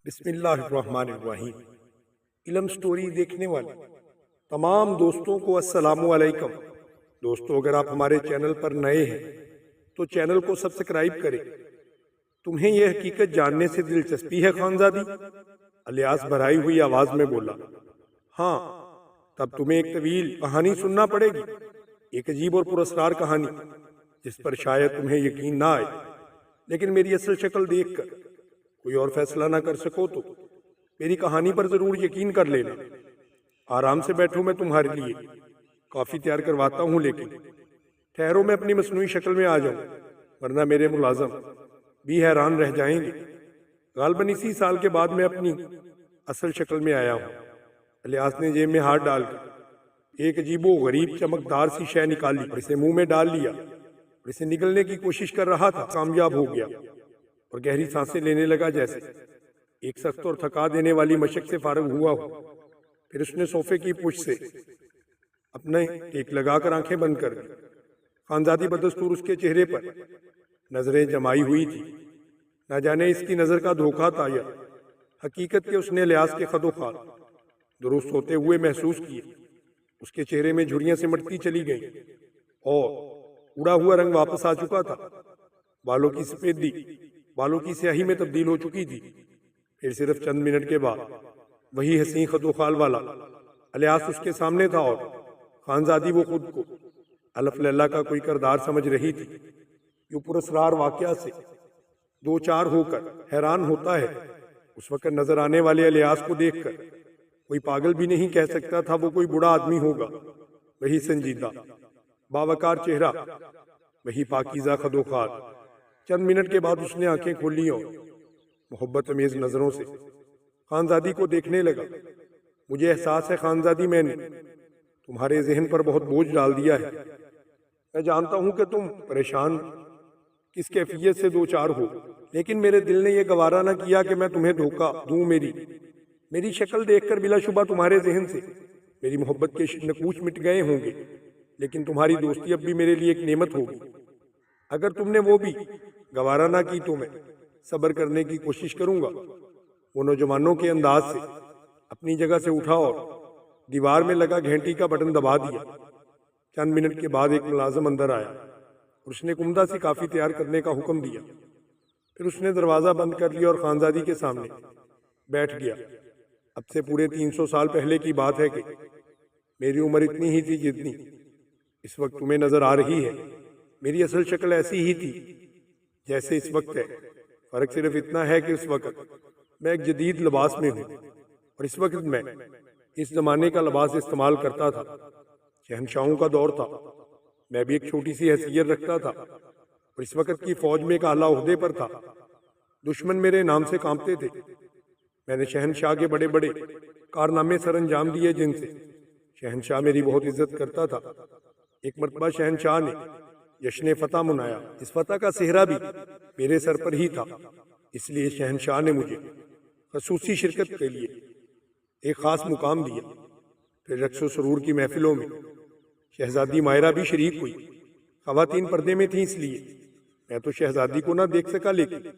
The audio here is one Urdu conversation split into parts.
بسم اللہ الرحمن الرحیم۔ علم سٹوری دیکھنے والے تمام دوستوں کو السلام علیکم۔ دوستو، اگر آپ ہمارے چینل پر نئے ہیں تو چینل کو سبسکرائب کریں۔ تمہیں یہ حقیقت جاننے سے دلچسپی ہے خانزادی؟ الیاس بھرائی ہوئی آواز میں بولا۔ ہاں، تب تمہیں ایک طویل کہانی سننا پڑے گی، ایک عجیب اور پراسرار کہانی جس پر شاید تمہیں یقین نہ آئے، لیکن میری اصل شکل دیکھ کر کوئی اور فیصلہ نہ کر سکو تو میری کہانی پر ضرور یقین کر لینا۔ آرام سے بیٹھو، میں تمہارے لیے کافی تیار کرواتا ہوں، لیکن ٹھہرو، میں اپنی مصنوعی شکل میں آ جاؤں، ورنہ میرے ملازم بھی حیران رہ جائیں گے۔ غالباً اسی سال کے بعد میں اپنی اصل شکل میں آیا ہوں۔ الیاس نے جیب میں ہاتھ ڈال کر ایک عجیب و غریب چمکدار سی شے نکالی اور اسے منہ میں ڈال لیا اور اسے نگلنے کی کوشش کر رہا تھا۔ کامیاب ہو گیا اور گہری سانسیں لینے لگا، جیسے ایک سخت اور تھکا دینے والی مشق سے فارغ ہوا ہو۔ پھر اس نے صوفے کی پشت سے اپنے ٹیک لگا کر آنکھیں بند کر دی۔ خانزادی بدستور اس کے چہرے پر نظریں جمائی ہوئی تھی۔ نہ جانے اس کی نظر کا دھوکہ تھا یا حقیقت کہ اس نے الیاس کے خد و خال درست ہوتے ہوئے محسوس کیے۔ اس کے چہرے میں جھریاں سمٹتی چلی گئیں اور اڑا ہوا رنگ واپس آ چکا تھا۔ بالوں کی سفیدی بالوں کی سیاہی میں تبدیل ہو چکی تھی۔ پھر صرف چند منٹ کے بعد وہی حسین خد و خال والا الیاس اس کے سامنے تھا، اور خانزادی وہ خود کو الف لیلہ کا کوئی کردار سمجھ رہی تھی۔ یوں پراسرار واقعہ سے دو چار ہو کر حیران ہوتا ہے۔ اس وقت نظر آنے والے الیاس کو دیکھ کر کوئی پاگل بھی نہیں کہہ سکتا تھا وہ کوئی بڑا آدمی ہوگا۔ وہی سنجیدہ باوقار چہرہ، وہی پاکیزہ خد و خال۔ چند منٹ کے بعد اس نے آنکھیں کھولی اور محبت امیز نظروں سے خانزادی کو دیکھنے لگا۔ مجھے احساس ہے خانزادی، میں نے تمہارے ذہن پر بہت بوجھ ڈال دیا ہے۔ میں جانتا ہوں کہ تم پریشان کس کیفیت سے دو چار ہو، لیکن میرے دل نے یہ گوارا نہ کیا کہ میں تمہیں دھوکہ دوں۔ میری شکل دیکھ کر بلا شبہ تمہارے ذہن سے میری محبت کے نقوش مٹ گئے ہوں گے، لیکن تمہاری دوستی اب بھی میرے لیے ایک نعمت ہوگی۔ اگر تم نے وہ بھی گوارا نہ کی تو میں صبر کرنے کی کوشش کروں گا۔ وہ نوجوانوں کے انداز سے اپنی جگہ سے اٹھا اور دیوار میں لگا گھنٹی کا بٹن دبا دیا۔ چند منٹ کے بعد ایک ملازم اندر آیا اور اس نے ایک عمدہ سی کافی تیار کرنے کا حکم دیا۔ پھر اس نے دروازہ بند کر لیا اور خانزادی کے سامنے بیٹھ گیا۔ اب سے پورے 300 سال پہلے کی بات ہے کہ میری عمر اتنی ہی تھی جتنی اس وقت تمہیں نظر آ رہی ہے۔ میری اصل شکل ایسی ہی تھی جیسے اس وقت ہے۔ فرق صرف اتنا ہے کہ اس وقت میں ایک جدید لباس میں ہوں اور اس وقت میں اس زمانے کا لباس استعمال کرتا تھا۔ شہنشاہوں کا دور تھا، میں بھی ایک چھوٹی سی حیثیت رکھتا تھا اور اس وقت کی فوج میں ایک اعلیٰ عہدے پر تھا۔ دشمن میرے نام سے کانپتے تھے۔ میں نے شہنشاہ کے بڑے بڑے کارنامے سر انجام دیے جن سے شہنشاہ میری بہت عزت کرتا تھا۔ ایک مرتبہ شہنشاہ نے جشن فتح منایا۔ اس فتح کا سہرا بھی میرے سر پر ہی تھا، اس لیے شہنشاہ نے مجھے خصوصی شرکت کے لیے ایک خاص مقام دیا۔ پھر رقص و سرور کی محفلوں میں شہزادی مائرہ بھی شریک ہوئی۔ خواتین پردے میں تھیں، اس لیے میں تو شہزادی کو نہ دیکھ سکا، لیکن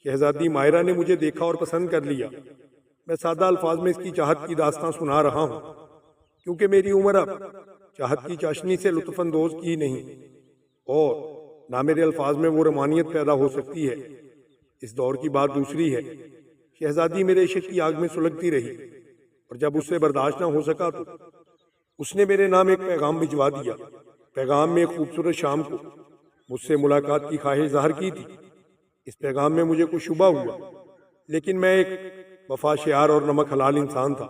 شہزادی مائرہ نے مجھے دیکھا اور پسند کر لیا۔ میں سادہ الفاظ میں اس کی چاہت کی داستان سنا رہا ہوں، کیونکہ میری عمر اب چاہت کی چاشنی سے لطف اندوز کی نہیں، اور نہ میرے الفاظ میں وہ رومانیت پیدا ہو سکتی ہے۔ اس دور کی بات دوسری ہے۔ شہزادی میرے عشق کی آگ میں سلگتی رہی، اور جب اس سے برداشت نہ ہو سکا تو اس نے میرے نام ایک پیغام بھجوا دیا۔ پیغام میں ایک خوبصورت شام کو مجھ سے ملاقات کی خواہش ظاہر کی تھی۔ اس پیغام میں مجھے کچھ شبہ ہوا، لیکن میں ایک وفا شعار اور نمک حلال انسان تھا۔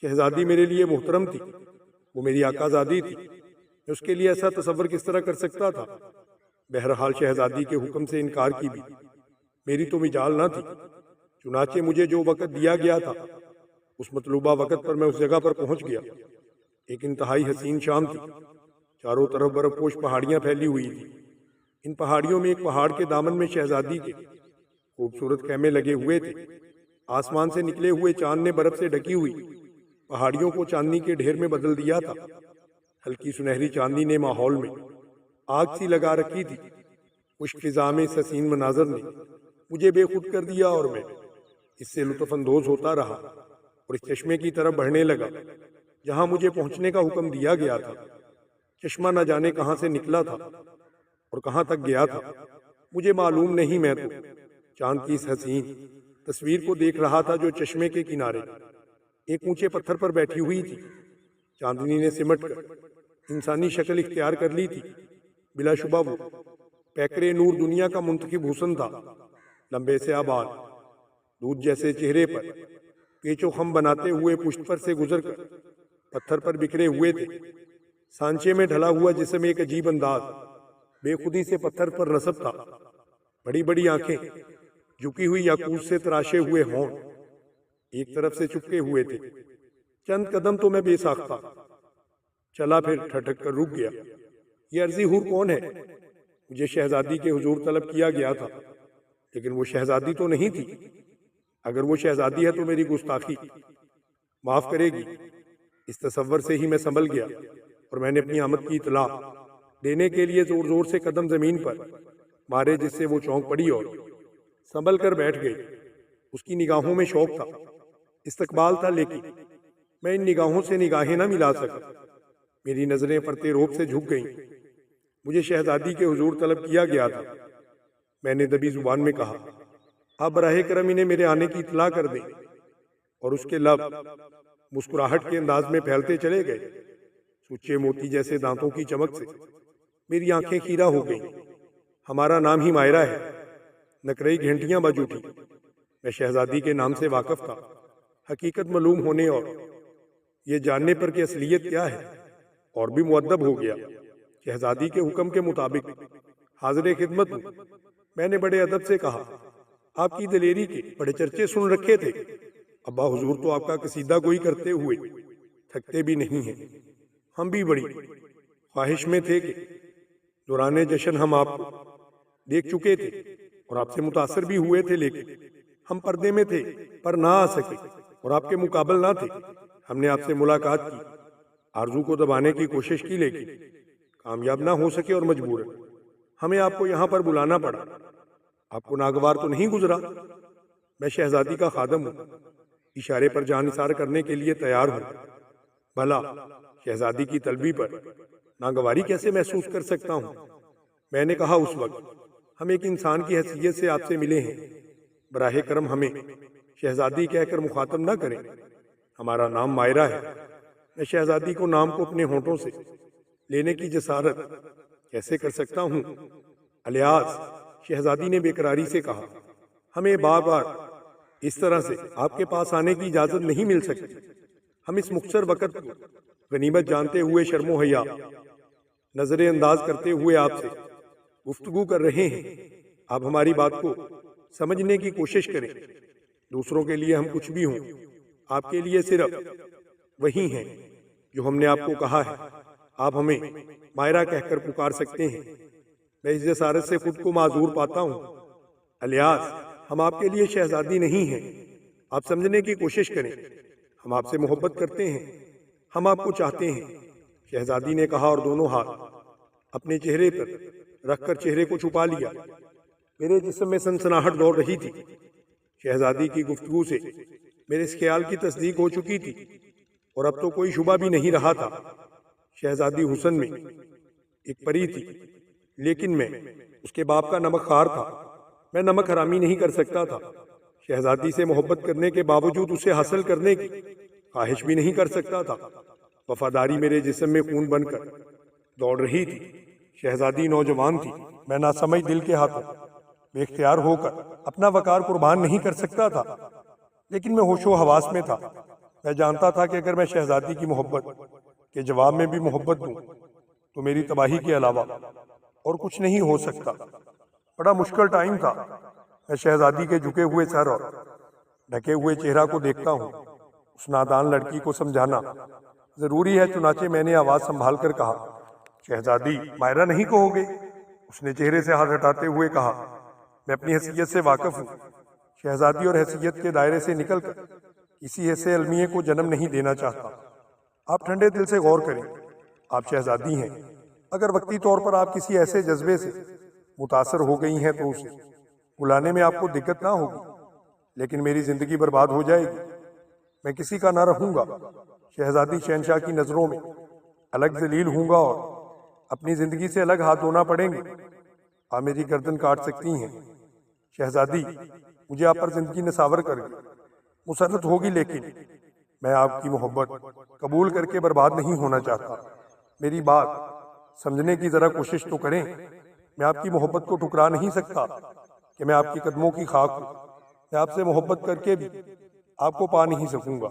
شہزادی میرے لیے محترم تھی، وہ میری آقا زادی تھی۔ میں اس کے لیے ایسا تصور کس طرح کر سکتا تھا؟ بہرحال شہزادی کے حکم سے انکار کی بھی میری تو مجال نہ تھی۔ چنانچہ مجھے جو وقت دیا گیا تھا اس مطلوبہ وقت پر میں اس جگہ پر پہنچ گیا۔ ایک انتہائی حسین شام تھی، چاروں طرف برف پوش پہاڑیاں پھیلی ہوئی تھی۔ ان پہاڑیوں میں ایک پہاڑ کے دامن میں شہزادی کے خوبصورت خیمے لگے ہوئے تھے۔ آسمان سے نکلے ہوئے چاند نے برف سے ڈھکی ہوئی پہاڑیوں کو چاندنی کے ڈھیر میں بدل دیا تھا۔ ہلکی سنہری چاندنی نے ماحول میں آگ سی لگا رکھی تھی۔ خشک فضا میں اس حسین مناظر نے مجھے بے خود کر دیا اور میں اس سے لطف اندوز ہوتا رہا اور اس چشمے کی طرف بڑھنے لگا جہاں مجھے پہنچنے کا حکم دیا گیا تھا۔ چشمہ نہ جانے کہاں سے نکلا تھا اور کہاں تک گیا تھا مجھے معلوم نہیں، میں تو چاند کی اس حسین تصویر کو دیکھ رہا تھا جو چشمے کے کنارے ایک اونچے پتھر پر بیٹھی ہوئی تھی۔ چاندنی نے سمٹ کر انسانی شکل اختیار کر لی تھی۔ بلا شبہ وہ پیکرے نور دنیا کا منتخب حسن تھا۔ لمبے سے بال دودھ جیسے چہرے پر پیچ و خم بناتے ہوئے پشت پر سے گزر کر پتھر پر بکھرے ہوئے تھے۔ سانچے میں ڈھلا ہوا جسم ایک عجیب انداز بے خودی سے پتھر پر نصب تھا۔ بڑی بڑی آنکھیں جھکی ہوئی یاقوت سے تراشے ہوئے ہونٹ ایک طرف سے چپکے ہوئے تھے۔ چند قدم تو میں بے ساختہ چلا، پھر ٹھٹک کر رک گیا۔ یہ عرضی حور کون ہے؟ مجھے شہزادی کے حضور طلب کیا گیا تھا، لیکن وہ شہزادی تو نہیں تھی۔ اگر وہ شہزادی ہے تو میری گستاخی معاف کرے گی۔ اس تصور سے ہی میں سنبھل گیا اور میں نے اپنی آمد کی اطلاع دینے کے لیے زور زور سے قدم زمین پر مارے، جس سے وہ چونک پڑی اور سنبھل کر بیٹھ گئی۔ اس کی نگاہوں میں شوق تھا، استقبال تھا، لیکن میں ان نگاہوں سے نگاہیں نہ ملا سکا۔ میری نظریں پرتے روب سے جھک گئیں۔ مجھے شہزادی کے حضور طلب کیا گیا تھا، میں نے دبی زبان میں کہا۔ آپ براہ کرم انہیں میرے آنے کی اطلاع کر دیں۔ اور اس کے لب مسکراہٹ کے انداز میں پھیلتے چلے گئے۔ سچے موتی جیسے دانتوں کی چمک سے میری آنکھیں خیرہ ہو گئیں۔ ہمارا نام ہی مائرہ ہے۔ نکرئی گھنٹیاں بج اٹھی۔ میں شہزادی کے نام سے واقف تھا، حقیقت معلوم ہونے اور یہ جاننے پر کہ اصلیت کیا ہے، اور بھی مؤدب ہو گیا۔ شہزادی کے حکم کے مطابق حاضر خدمت ہوں۔ میں نے بڑے ادب سے کہا، آپ کی دلیری کے بڑے چرچے سن رکھے تھے۔ ابا حضور تو آپ کا قصیدہ گوئی کرتے ہوئے تھکتے بھی نہیں ہیں۔ ہم بھی بڑی خواہش میں تھے کہ دوران جشن ہم آپ کو دیکھ چکے تھے اور آپ سے متاثر بھی ہوئے تھے، لیکن ہم پردے میں تھے پر نہ آ سکے اور آپ کے مقابل نہ تھے۔ ہم نے آپ سے ملاقات کی، آرزو کو دبانے کی کوشش کی، لیکن کامیاب نہ ہو سکے اور مجبور ہمیں آپ کو یہاں پر بلانا پڑا۔ آپ کو ناگوار تو نہیں گزرا؟ میں شہزادی کا خادم ہوں، اشارے پر جان نثار کرنے کے لیے تیار ہوں۔ بھلا شہزادی کی طلبی پر ناگواری کیسے محسوس کر سکتا ہوں؟ میں نے کہا، اس وقت ہم ایک انسان کی حیثیت سے آپ سے ملے ہیں، براہ کرم ہمیں شہزادی کہہ کر مخاطب نہ کریں۔ ہمارا نام مائرہ ہے۔ میں شہزادی کو نام کو اپنے ہونٹوں سے لینے کی جسارت کیسے کر سکتا ہوں؟ الیاس، شہزادی نے بے قراری سے کہا، ہمیں بار بار اس طرح سے آپ کے پاس آنے کی اجازت نہیں مل سکتی۔ ہم اس مختصر وقت کو غنیمت جانتے ہوئے شرم و حیا نظر انداز کرتے ہوئے آپ سے گفتگو کر رہے ہیں۔ آپ ہماری بات کو سمجھنے کی کوشش کریں۔ دوسروں کے لیے ہم کچھ بھی ہوں، آپ کے لیے صرف وہی ہیں جو ہم نے آپ کو کہا ہے۔ آپ ہمیں مائرہ کہہ کر پکار سکتے ہیں۔ میں اس جسارت سے خود کو معذور پاتا ہوں۔ الیاس، ہم آپ کے لیے شہزادی نہیں ہیں۔ آپ سمجھنے کی کوشش کریں۔ ہم آپ سے محبت کرتے ہیں، ہم آپ کو چاہتے ہیں۔ شہزادی نے کہا اور دونوں ہاتھ اپنے چہرے پر رکھ کر چہرے کو چھپا لیا۔ میرے جسم میں سنسناہٹ دوڑ رہی تھی۔ شہزادی کی گفتگو سے میرے اس خیال کی تصدیق ہو چکی تھی اور اب تو کوئی شبہ بھی نہیں رہا تھا۔ شہزادی حسن میں ایک پری تھی، لیکن میں اس کے باپ کا نمک خوار تھا۔ میں نمک حرامی نہیں کر سکتا تھا۔ شہزادی سے محبت کرنے کے باوجود اسے حاصل کرنے کی خواہش بھی نہیں کر سکتا تھا۔ وفاداری میرے جسم میں خون بن کر دوڑ رہی تھی۔ شہزادی نوجوان تھی، میں ناسمجھ دل کے ہاتھوں بے اختیار ہو کر اپنا وقار قربان نہیں کر سکتا تھا، لیکن میں ہوش و حواس میں تھا۔ میں جانتا تھا کہ اگر میں شہزادی کی محبت کے جواب میں بھی محبت دوں تو میری تباہی کے علاوہ اور کچھ نہیں ہو سکتا۔ بڑا مشکل ٹائم تھا۔ میں شہزادی کے جھکے ہوئے سر اور ڈھکے ہوئے چہرہ کو دیکھتا ہوں۔ اس نادان لڑکی کو سمجھانا ضروری ہے، چنانچہ میں نے آواز سنبھال کر کہا، شہزادی مائرہ نہیں کہو گے؟ اس نے چہرے سے ہاتھ ہٹاتے ہوئے کہا، میں اپنی حیثیت سے واقف ہوں۔ شہزادی اور حیثیت کے دائرے سے نکل کر کسی ایسے المیے کو جنم نہیں دینا چاہتا۔ آپ ٹھنڈے دل سے غور کریں، آپ شہزادی ہیں۔ اگر وقتی طور پر آپ کسی ایسے جذبے سے متاثر ہو گئی ہیں تو اسے بلانے میں آپ کو دقت نہ ہوگی، لیکن میری زندگی برباد ہو جائے گی، میں کسی کا نہ رہوں گا۔ شہزادی شہنشاہ کی نظروں میں الگ ذلیل ہوں گا اور اپنی زندگی سے الگ ہاتھ دھونا پڑیں گے۔ آپ میری گردن کاٹ سکتی ہیں شہزادی، مجھے آپ پر زندگی نصاور کر گئی مسرت ہوگی، لیکن میں آپ کی محبت قبول کر کے برباد نہیں ہونا چاہتا۔ میری بات سمجھنے کی ذرا کوشش تو کریں۔ میں آپ کی محبت کو ٹھکرا نہیں سکتا کہ میں آپ کی قدموں کی خاک ہوں۔ میں آپ سے محبت کر کے بھی آپ کو پا نہیں سکوں گا۔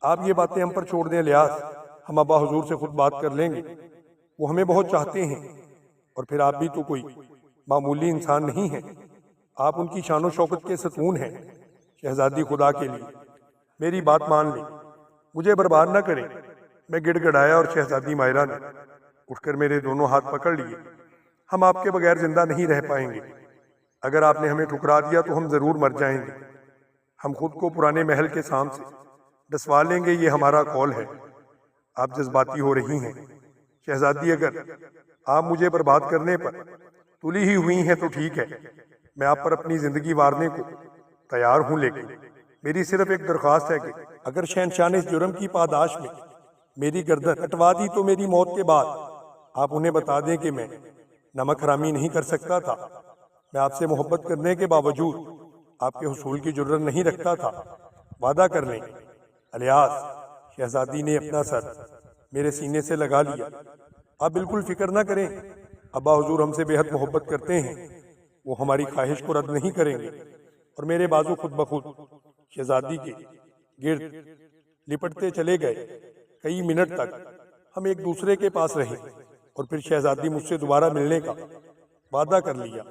آپ یہ باتیں ہم پر چھوڑ دیں الیاس، ہم ابا حضور سے خود بات کر لیں گے، وہ ہمیں بہت چاہتے ہیں، اور پھر آپ بھی تو کوئی معمولی انسان نہیں ہیں، آپ ان کی شان و شوکت کے ستون ہیں۔ شہزادی خدا کے لیے میری بات مان لیں، مجھے برباد نہ کریں۔ میں گڑ گڑایا اور شہزادی مائرہ نے اٹھ کر میرے دونوں ہاتھ پکڑ لیے۔ ہم آپ کے بغیر زندہ نہیں رہ پائیں گے، اگر آپ نے ہمیں ٹھکرا دیا تو ہم ضرور مر جائیں گے۔ ہم خود کو پرانے محل کے سام سے ڈسوا لیں گے، یہ ہمارا قول ہے۔ آپ جذباتی ہو رہی ہیں شہزادی، اگر آپ مجھے برباد کرنے پر تلی ہی ہوئی ہیں تو ٹھیک ہے، میں آپ پر اپنی زندگی وارنے کو تیار ہوں، لیکن میری صرف ایک درخواست ہے کہ اگر شہنشاہ نے اس جرم کی پاداش میں میری گردن کٹوا دی تو میری موت کے بعد آپ انہیں بتا دیں کہ میں نمک حرامی نہیں کر سکتا تھا، میں آپ سے محبت کرنے کے باوجود آپ کے حصول کی جرت نہیں رکھتا تھا، وعدہ کر لیں۔ الیاس، شہزادی نے اپنا سر میرے سینے سے لگا لیا۔ آپ بالکل فکر نہ کریں، ابا حضور ہم سے بے حد محبت کرتے ہیں، وہ ہماری خواہش کو رد نہیں کریں گے۔ اور میرے بازو خود بخود شہزادی کے گرد لپٹتے چلے گئے۔ کئی منٹ تک ہم ایک دوسرے کے پاس رہے، اور پھر شہزادی مجھ سے دوبارہ ملنے کا وعدہ کر لیا۔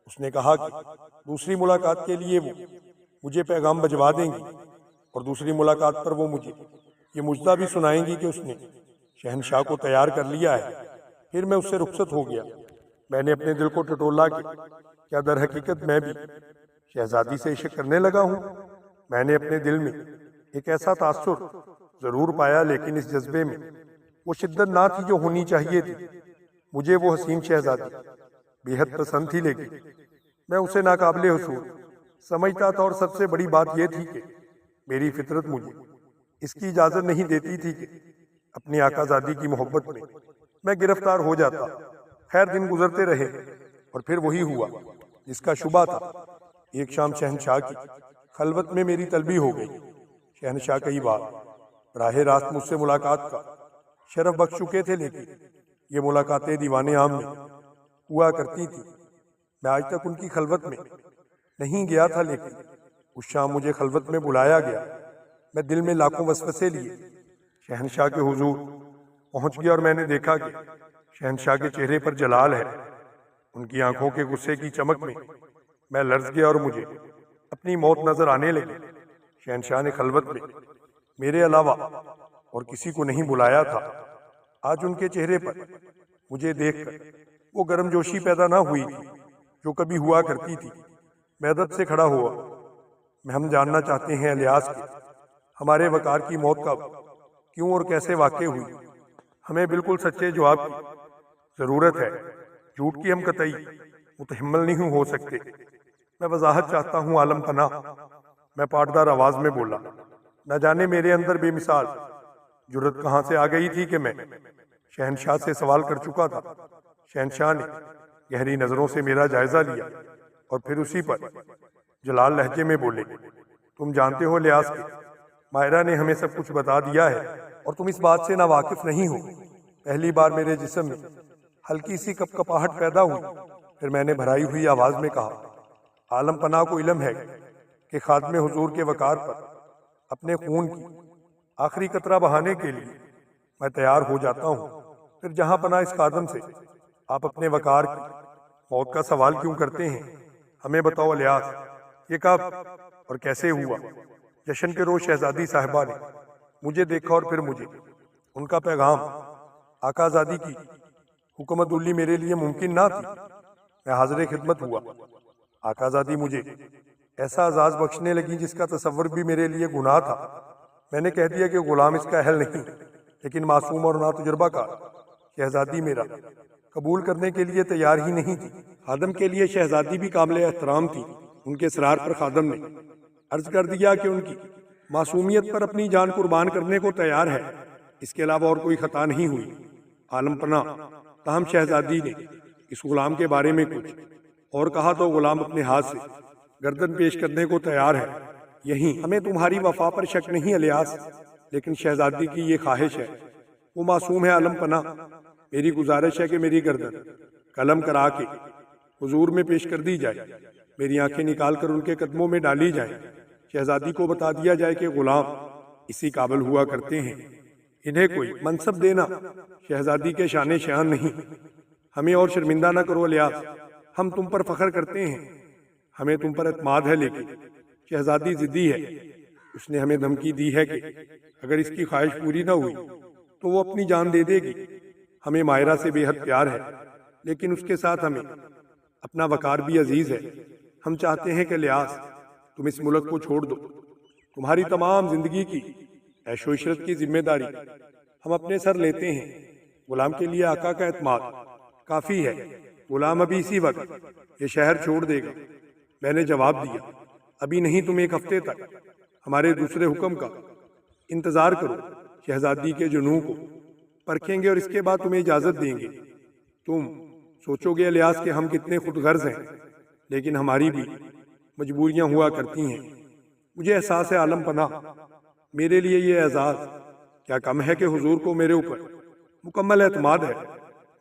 اس نے کہا کہ دوسری ملاقات کے لیے وہ مجھے پیغام بھجوا دیں گی، اور دوسری ملاقات پر وہ مجھے یہ مجدہ بھی سنائیں گی کہ اس نے شہنشاہ کو تیار کر لیا ہے۔ پھر میں اس سے رخصت ہو گیا۔ میں نے اپنے دل کو ٹٹولا کہ کیا در حقیقت میں بھی شہزادی سے عشق کرنے لگا ہوں۔ میں نے اپنے دل میں ایک ایسا تاثر ضرور پایا، لیکن اس جذبے میں وہ شدت نہ تھی جو ہونی چاہیے تھی۔ مجھے وہ حسین شہزادی بے حد پسند تھی، لیکن میں اسے ناقابل حصول سمجھتا تھا، اور سب سے بڑی بات یہ تھی کہ میری فطرت مجھے اس کی اجازت نہیں دیتی تھی کہ اپنی آقا زادی کی محبت میں گرفتار ہو جاتا۔ خیر، دن گزرتے رہے، اور پھر وہی ہوا جس کا شبہ تھا۔ ایک شام شہنشاہ کی خلوت میں میری طلبی ہو گئی۔ شہنشاہ کئی بار براہ راست مجھ سے ملاقات کا شرف بخش چکے تھے، لیکن یہ ملاقاتیں دیوان عام میں ہوا کرتی تھی۔ میں آج تک ان کی خلوت میں نہیں گیا تھا، لیکن اس شام مجھے خلوت میں بلایا گیا۔ میں دل میں لاکھوں وسوسے لیے شہنشاہ کے حضور پہنچ گیا، اور میں نے دیکھا کہ شہنشاہ کے چہرے پر جلال ہے۔ ان کی آنکھوں کے غصے کی چمک میں لرز گیا، اور مجھے اپنی موت نظر آنے لگی۔ شہنشاہ نے خلوت میں میرے علاوہ اور کسی کو نہیں بلایا تھا۔ آج ان کے چہرے پر مجھے دیکھ کر وہ گرم جوشی پیدا نہ ہوئی تھی جو کبھی ہوا کرتی تھی۔ میں ادب سے کھڑا ہوا۔ ہم جاننا چاہتے ہیں الیاس کہ ہمارے وقار کی موت کب، کیوں اور کیسے واقع ہوئی۔ ہمیں بالکل سچے جواب کی ضرورت ہے، جھوٹ کی ہم قطعی متحمل نہیں ہو سکتے۔ میں وضاحت چاہتا ہوں عالم پناہ، میں پاٹدار آواز میں بولا۔ نہ جانے میرے اندر بے مثال جرت کہاں سے آ گئی تھی کہ میں شہنشاہ سے سوال کر چکا تھا۔ شہنشاہ نے گہری نظروں سے میرا جائزہ لیا، اور پھر اسی پر جلال لہجے میں بولے، تم جانتے ہو الیاس کہ مائرہ نے ہمیں سب کچھ بتا دیا ہے، اور تم اس بات سے ناواقف نہیں ہو۔ پہلی بار میرے جسم میں ہلکی سی کپکپاہٹ پیدا ہوئی، پھر میں نے بھرائی ہوئی آواز میں کہا، عالم پناہ کو علم ہے کہ خادم حضور کے وقار پر اپنے خون کی آخری قطرہ بہانے کے لیے میں تیار ہو جاتا ہوں۔ پھر جہاں پناہ اس خادم سے آپ اپنے وقار کی موت کا سوال کیوں کرتے ہیں؟ ہمیں بتاؤ الیاس، یہ کب اور کیسے ہوا؟ جشن کے روز شہزادی صاحبہ نے مجھے دیکھا، اور پھر مجھے ان کا پیغام آقا زادی کی حکمت علی میرے لیے ممکن نہ تھی۔ میں حاضر خدمت ہوا۔ آقا زادی مجھے ایسا اعزاز بخشنے لگی جس کا تصور بھی میرے لیے گناہ تھا۔ میں نے کہہ دیا کہ غلام اس کا اہل نہیں، لیکن معصوم اور ناتجربہ کار شہزادی میرا قبول کرنے کے لیے تیار ہی نہیں تھی۔ خادم کے لیے شہزادی بھی قابل احترام تھی۔ ان کے اصرار پر خادم نے عرض کر دیا کہ ان کی معصومیت پر اپنی جان قربان کرنے کو تیار ہے، اس کے علاوہ اور کوئی خطا نہیں ہوئی۔ عالم پناہ تاہم شہزادی نے اس غلام کے بارے میں کچھ اور کہا تو غلام اپنے ہاتھ سے گردن پیش کرنے کو تیار ہے۔ یہیں ہمیں تمہاری وفا پر شک نہیں الیاس، لیکن شہزادی کی یہ خواہش ہے، وہ معصوم ہے عالم پناہ، میری گزارش ہے کہ میری گردن قلم کرا کے حضور میں پیش کر دی جائے، میری آنکھیں نکال کر ان کے قدموں میں ڈالی جائیں، شہزادی کو بتا دیا جائے کہ غلام اسی قابل ہوا کرتے ہیں، انہیں کوئی منصب دینا شہزادی کے شان شان نہیں۔ ہمیں اور شرمندہ نہ کرو الیاس، ہم تم پر فخر کرتے ہیں، ہمیں تم پر اعتماد ہے، لیکن شہزادی ضدی ہے، اس نے ہمیں دھمکی دی ہے کہ اگر اس کی خواہش پوری نہ ہوئی تو وہ اپنی جان دے دے گی۔ ہمیں ماہرہ سے بے حد پیار ہے، لیکن اس کے ساتھ ہمیں اپنا وقار بھی عزیز ہے۔ ہم چاہتے ہیں کہ الیاس تم اس ملک کو چھوڑ دو، تمہاری تمام زندگی کی عیش و عشرت کی ذمہ داری ہم اپنے سر لیتے ہیں۔ غلام کے لیے آقا کا اعتماد کافی ہے، غلام ابھی اسی وقت یہ شہر چھوڑ دے گا۔ میں نے جواب دیا، ابھی نہیں، تم ایک ہفتے تک ہمارے دوسرے حکم کا انتظار کرو، شہزادی کے جنوں کو پرکھیں گے اور اس کے بعد تمہیں اجازت دیں گے۔ تم سوچو گے الیاس کہ ہم کتنے خود غرض ہیں، لیکن ہماری بھی مجبوریاں ہوا کرتی ہیں۔ مجھے احساس ہے عالم پناہ، میرے لیے یہ اعزاز کیا کم ہے کہ حضور کو میرے اوپر مکمل اعتماد ہے۔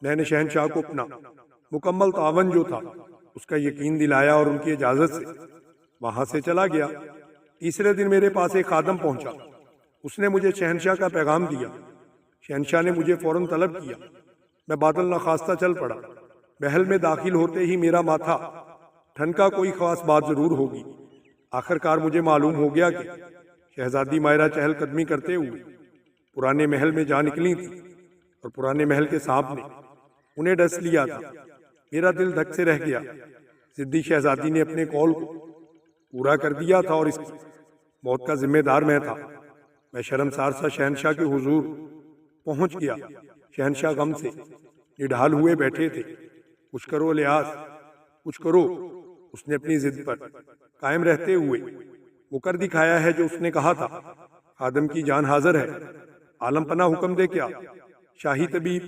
میں نے شہنشاہ کو اپنا مکمل تعاون جو تھا اس کا یقین دلایا اور ان کی اجازت سے وہاں سے چلا گیا۔ تیسرے دن میرے پاس ایک خادم پہنچا، اس نے مجھے شہنشاہ کا پیغام دیا۔ شہنشاہ نے مجھے فوراً طلب کیا۔ میں بادل نخواستہ چل پڑا۔ محل میں داخل ہوتے ہی میرا ماتھا ٹھنکا، کوئی خاص بات ضرور ہوگی۔ آخر کار مجھے معلوم ہو گیا کہ شہزادی ماہرہ چہل قدمی کرتے ہوئے پرانے محل میں جا نکلی تھی اور پرانے محل کے سانپ نے انہیں ڈس لیا تھا۔ میرا دل دھک سے رہ گیا۔ ضدی شہزادی نے اپنے قول کو پورا کر دیا تھا اور اس کی موت کا ذمہ دار میں تھا۔ میں شرمسار سا شہنشاہ کے حضور پہنچ گیا۔ شہنشاہ غم سے نڈھال ہوئے بیٹھے تھے۔ کچھ کرو الیاس، کچھ کرو۔ اس نے اپنی ضد پر قائم رہتے ہوئے وہ کر دکھایا ہے جو اس نے کہا تھا۔ خادم کی جان حاضر ہے، عالم پناہ حکم دے کیا؟ شاہی طبیب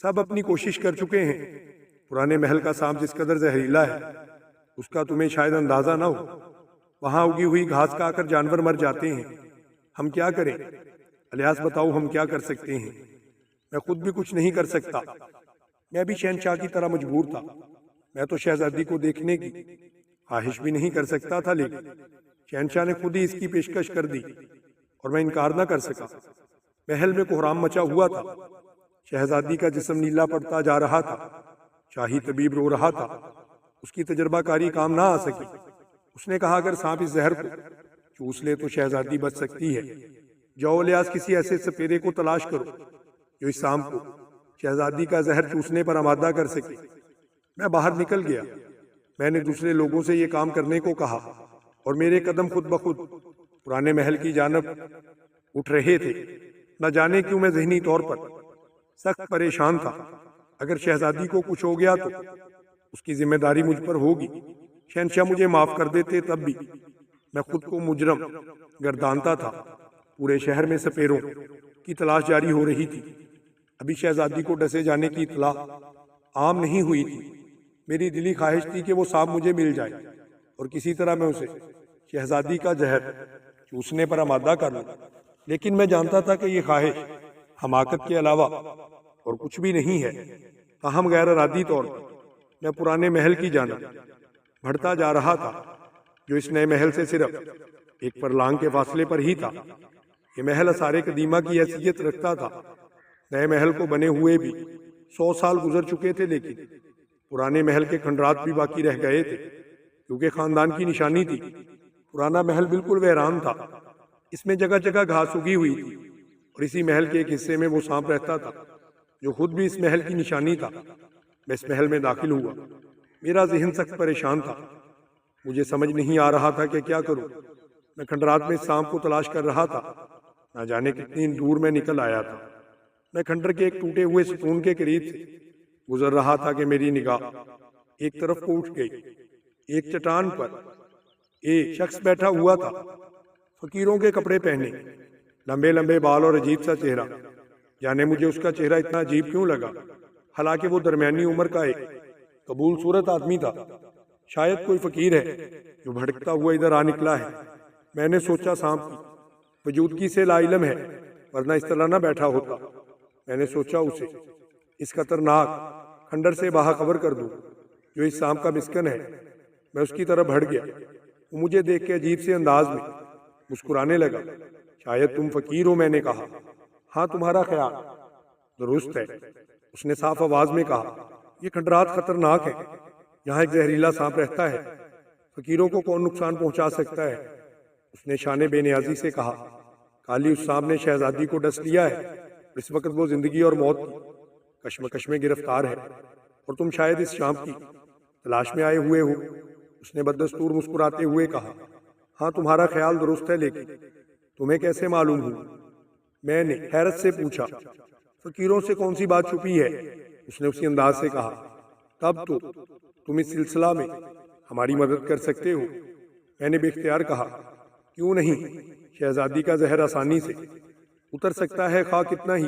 سب اپنی کوشش کر چکے ہیں۔ پرانے محل کا سانپ جس قدر زہریلا ہے اس کا تمہیں شاید اندازہ نہ ہو۔ وہاں اگی ہوئی گھاس کھا کر جانور مر جاتے ہیں۔ ہم کیا کریں الیاس، بتاؤ ہم کیا کر سکتے ہیں؟ میں خود بھی کچھ نہیں کر سکتا۔ میں بھی شہنشاہ کی طرح مجبور تھا۔ میں تو شہزادی کو دیکھنے کی خواہش بھی نہیں کر سکتا تھا، لیکن شہنشاہ نے خود ہی اس کی پیشکش کر دی اور میں انکار نہ کر سکا۔ محل میں کوہرام مچا ہوا تھا۔ شہزادی کا جسم نیلا پڑتا جا رہا تھا۔ شاہی طبیب رو رہا تھا۔ اس کی تجربہ کاری کام نہ آ سکی۔ اس نے کہا اگر سانپ اس زہر کو چوس لے تو شہزادی بچ سکتی ہے۔ جاؤ الیاس، کسی ایسے سپیرے کو تلاش کرو جو اس سانپ کو شہزادی کا زہر چوسنے پر آمادہ کر سکے۔ میں باہر نکل گیا۔ میں نے دوسرے لوگوں سے یہ کام کرنے کو کہا اور میرے قدم خود بخود پرانے محل کی جانب اٹھ رہے تھے۔ نہ جانے کیوں میں ذہنی طور پر سخت پریشان تھا۔ اگر شہزادی کو کچھ ہو گیا تو اس کی ذمہ داری مجھ پر ہوگی۔ شہنشاہ مجھے معاف کر دیتے تب بھی میں خود کو مجرم گردانتا تھا۔ پورے شہر میں سپیروں کی تلاش جاری ہو رہی تھی۔ ابھی شہزادی کو ڈسے جانے کی اطلاع عام نہیں ہوئی تھی۔ میری دلی خواہش تھی کہ وہ سانپ مجھے مل جائے اور کسی طرح میں اسے شہزادی کا زہر چوسنے پر آمادہ کر لوں، لیکن میں جانتا تھا کہ یہ خواہش حماقت کے علاوہ اور کچھ بھی نہیں ہے۔ تاہم غیر ارادی طور پر میں پرانے محل کی جانب بڑھتا جا رہا تھا، جو اس نئے محل سے صرف ایک پرلانگ کے فاصلے پر ہی تھا۔ یہ محل آثار قدیمہ کی حیثیت رکھتا تھا۔ نئے محل کو بنے ہوئے بھی 100 سال گزر چکے تھے، لیکن پرانے محل کے کھنڈرات بھی باقی رہ گئے تھے، کیونکہ خاندان کی نشانی تھی۔ پرانا محل بالکل ویران تھا۔ اس میں جگہ جگہ گھاس اگی ہوئی تھی اور اسی محل کے ایک حصے میں وہ سانپ رہتا تھا جو خود بھی اس محل کی نشانی تھا۔ میں اس محل میں داخل ہوا۔ میرا ذہن سخت پریشان تھا۔ مجھے سمجھ نہیں آ رہا تھا کہ کیا کروں۔ میں کھنڈرات میں اس سانپ کو تلاش کر رہا تھا۔ نہ جانے کتنی دور میں نکل آیا تھا۔ میں کھنڈر کے ایک ٹوٹے ہوئے ستون کے قریب سے گزر رہا تھا کہ میری نگاہ ایک طرف کو اٹھ گئی۔ ایک چٹان پر ایک شخص بیٹھا ہوا تھا، فقیروں کے کپڑے پہنے، لمبے لمبے بال اور عجیب سا چہرہ۔ جانے مجھے اس کا چہرہ اتنا عجیب کیوں لگا، حالانکہ وہ درمیانی عمر کا ایک قبول صورت آدمی تھا۔ شاید کوئی فقیر ہے جو بھٹکتا ہوا ادھر آ نکلا ہے۔ میں نے سوچا سانپ کی وجودگی سے لا علم ہے، ورنہ اس طرح نہ بیٹھا ہوتا۔ میں نے سوچا اسے اس خطرناک کھنڈر سے باخبر کر دوں جو اس سانپ کا مسکن ہے۔ میں اس کی طرف بڑھ گیا۔ وہ مجھے دیکھ کے عجیب سے انداز میں مسکرانے لگا۔ شاید تم فقیر ہو، میں نے کہا۔ ہاں، تمہارا خیال درست ہے، اس نے صاف آواز میں کہا۔ یہ کھنڈرات خطرناک ہے، یہاں ایک زہریلا سانپ رہتا ہے، فقیروں کو کون نقصان پہنچا سکتا ہے؟ اس نے شان بے نیازی سے کہا۔ کالی، اس سانپ نے شہزادی کو ڈس لیا ہے، اس وقت وہ زندگی اور موت کی کشمکش میں گرفتار ہے، اور تم شاید اس سانپ کی تلاش میں آئے ہوئے ہو۔ اس نے بددستور مسکراتے ہوئے کہا۔ ہاں، تمہارا خیال درست ہے، لیکن تمہیں کیسے معلوم ہو؟ میں نے حیرت سے پوچھا۔ فقیروں سے کون سی بات چھپی ہے؟ اس نے اسی انداز سے کہا۔ تب تو تم اس سلسلہ میں ہماری مدد کر سکتے ہو، میں نے بے اختیار کہا۔ کیوں نہیں؟ شہزادی کا زہر آسانی سے اتر سکتا ہے، خواہ کتنا ہی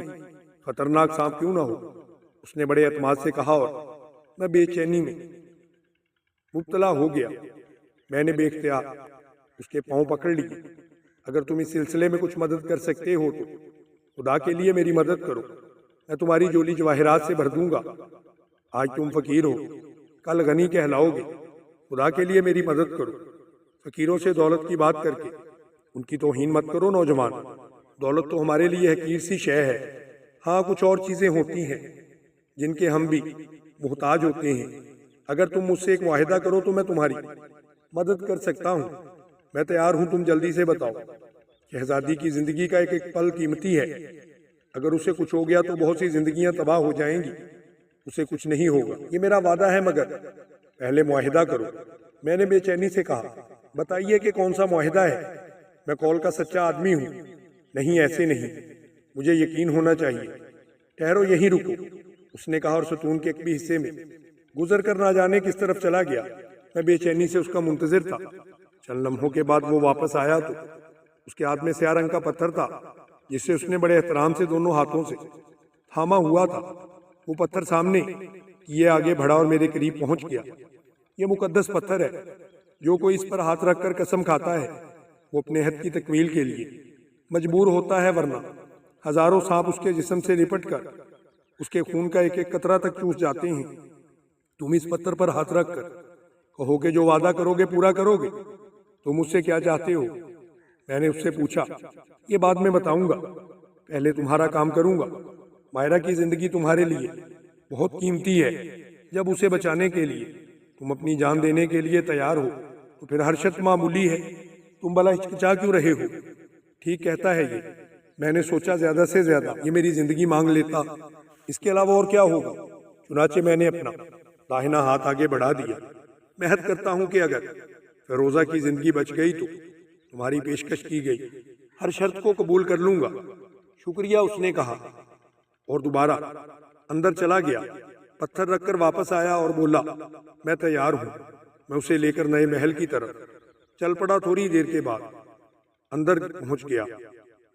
خطرناک سانپ کیوں نہ ہو، اس نے بڑے اعتماد سے کہا، اور میں بے چینی میں مبتلا ہو گیا۔ میں نے بے اختیار اس کے پاؤں پکڑ لی۔ اگر تم اس سلسلے میں کچھ مدد کر سکتے ہو تو خدا کے لیے میری مدد کرو، میں تمہاری جولی جواہرات سے بھر دوں گا۔ آج تم فقیر ہو، کل غنی کہلاؤ گے، خدا کے لیے میری مدد کرو۔ فقیروں سے دولت کی بات کر کے ان کی توہین مت کرو نوجوان، دولت تو ہمارے لیے حقیر سی شے ہے۔ ہاں، کچھ اور چیزیں ہوتی ہیں جن کے ہم بھی محتاج ہوتے ہیں۔ اگر تم مجھ سے ایک معاہدہ کرو تو میں تمہاری مدد کر سکتا ہوں۔ میں تیار ہوں، تم جلدی سے بتاؤ۔ شہزادی کی زندگی کا ایک ایک پل قیمتی ہے، اگر اسے کچھ ہو گیا تو بہت سی زندگیاں تباہ ہو جائیں گی۔ اسے کچھ نہیں ہوگا، یہ میرا وعدہ ہے، مگر پہلے معاہدہ کرو۔ میں نے بے چینی سے کہا۔ بتائیے کہ کون سا معاہدہ ہے، میں قول کا سچا آدمی ہوں۔ نہیں، ایسے نہیں، مجھے یقین ہونا چاہیے۔ ٹھہرو، یہیں رکو، اس نے کہا، اور ستون کے ایک بھی حصے میں گزر کر نہ جانے کس طرف چلا گیا۔ میں بے چینی سے اس کا منتظر تھا۔ چند لمحوں کے بعد وہ واپس آیا تو اس کے ہاتھ میں سیاہ رنگ کا پتھر تھا، جسے اس نے بڑے احترام سے دونوں ہاتھوں سے تھاما ہوا تھا۔ وہ پتھر سامنے کیے آگے بڑھا اور میرے قریب پہنچ گیا۔ یہ مقدس پتھر ہے، جو کوئی اس پر ہاتھ رکھ کر قسم کھاتا ہے وہ اپنے عہد کی تکمیل کے لیے مجبور ہوتا ہے، ورنہ ہزاروں سانپ اس کے جسم سے لپٹ کر اس کے خون کا ایک ایک قطرہ تک چوس جاتے ہیں۔ تم اس پتھر پر ہاتھ رکھ کر کہو کہ جو وعدہ کرو گے پورا کرو گے۔ تم مجھ سے کیا چاہتے ہو؟ میں نے اس سے پوچھا۔ یہ بعد میں بتاؤں گا، پہلے تمہارا کام کروں گا۔ مائرہ کی زندگی تمہارے لیے بہت قیمتی ہے، جب اسے بچانے کے لیے تم اپنی جان دینے کے لیے تیار ہو تو پھر ہر شرط معمولی ہے۔ تم بلا ہچکچا کیوں رہے ہو؟ ٹھیک کہتا ہے یہ، میں نے سوچا زیادہ سے زیادہ یہ میری زندگی مانگ لیتا، اس کے علاوہ اور کیا ہوگا۔ چنانچہ میں نے اپنا داہنا ہاتھ آگے بڑھا دیا۔ میں عہد کرتا ہوں کہ اگر فیروزہ کی زندگی بچ گئی تو تمہاری پیشکش کی گئی ہر شرط کو قبول کر لوں گا۔ شکریہ، اس نے کہا، اور دوبارہ اندر چلا گیا۔ پتھر رکھ کر واپس آیا اور بولا، میں تیار ہوں۔ میں اسے لے کر نئے محل کی طرف چل پڑا۔ تھوڑی دیر کے بعد اندر پہنچ گیا۔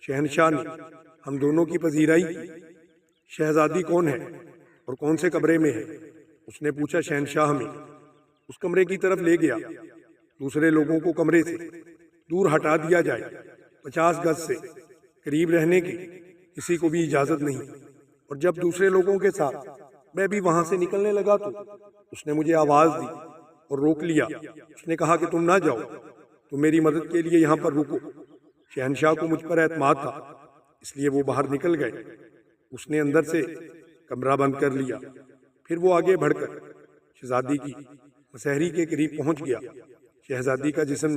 شہنشاہ نے ہم دونوں کی پذیرائی کی۔ شہزادی کون ہے اور کون سے کمرے میں ہے؟ اس نے پوچھا۔ شہنشاہ ہمیں اس کمرے کی طرف لے گیا۔ دوسرے لوگوں کو کمرے سے دور ہٹا دیا جائے، 50 گز سے قریب رہنے کی کسی کو بھی اجازت نہیں۔ اور جب دوسرے لوگوں کے ساتھ میں بھی وہاں سے نکلنے لگا تو اس نے مجھے آواز دی اور روک لیا۔ اس نے کہا کہ تم نہ جاؤ، تم میری مدد کے لیے یہاں پر رکو۔ شہنشاہ کو مجھ پر اعتماد تھا، اس لیے وہ باہر نکل گئے۔ اس نے اندر سے کمرہ بند کر لیا، پھر وہ آگے بڑھ کر شہزادی کی مسہری کے قریب پہنچ گیا۔ شہزادی کا جسم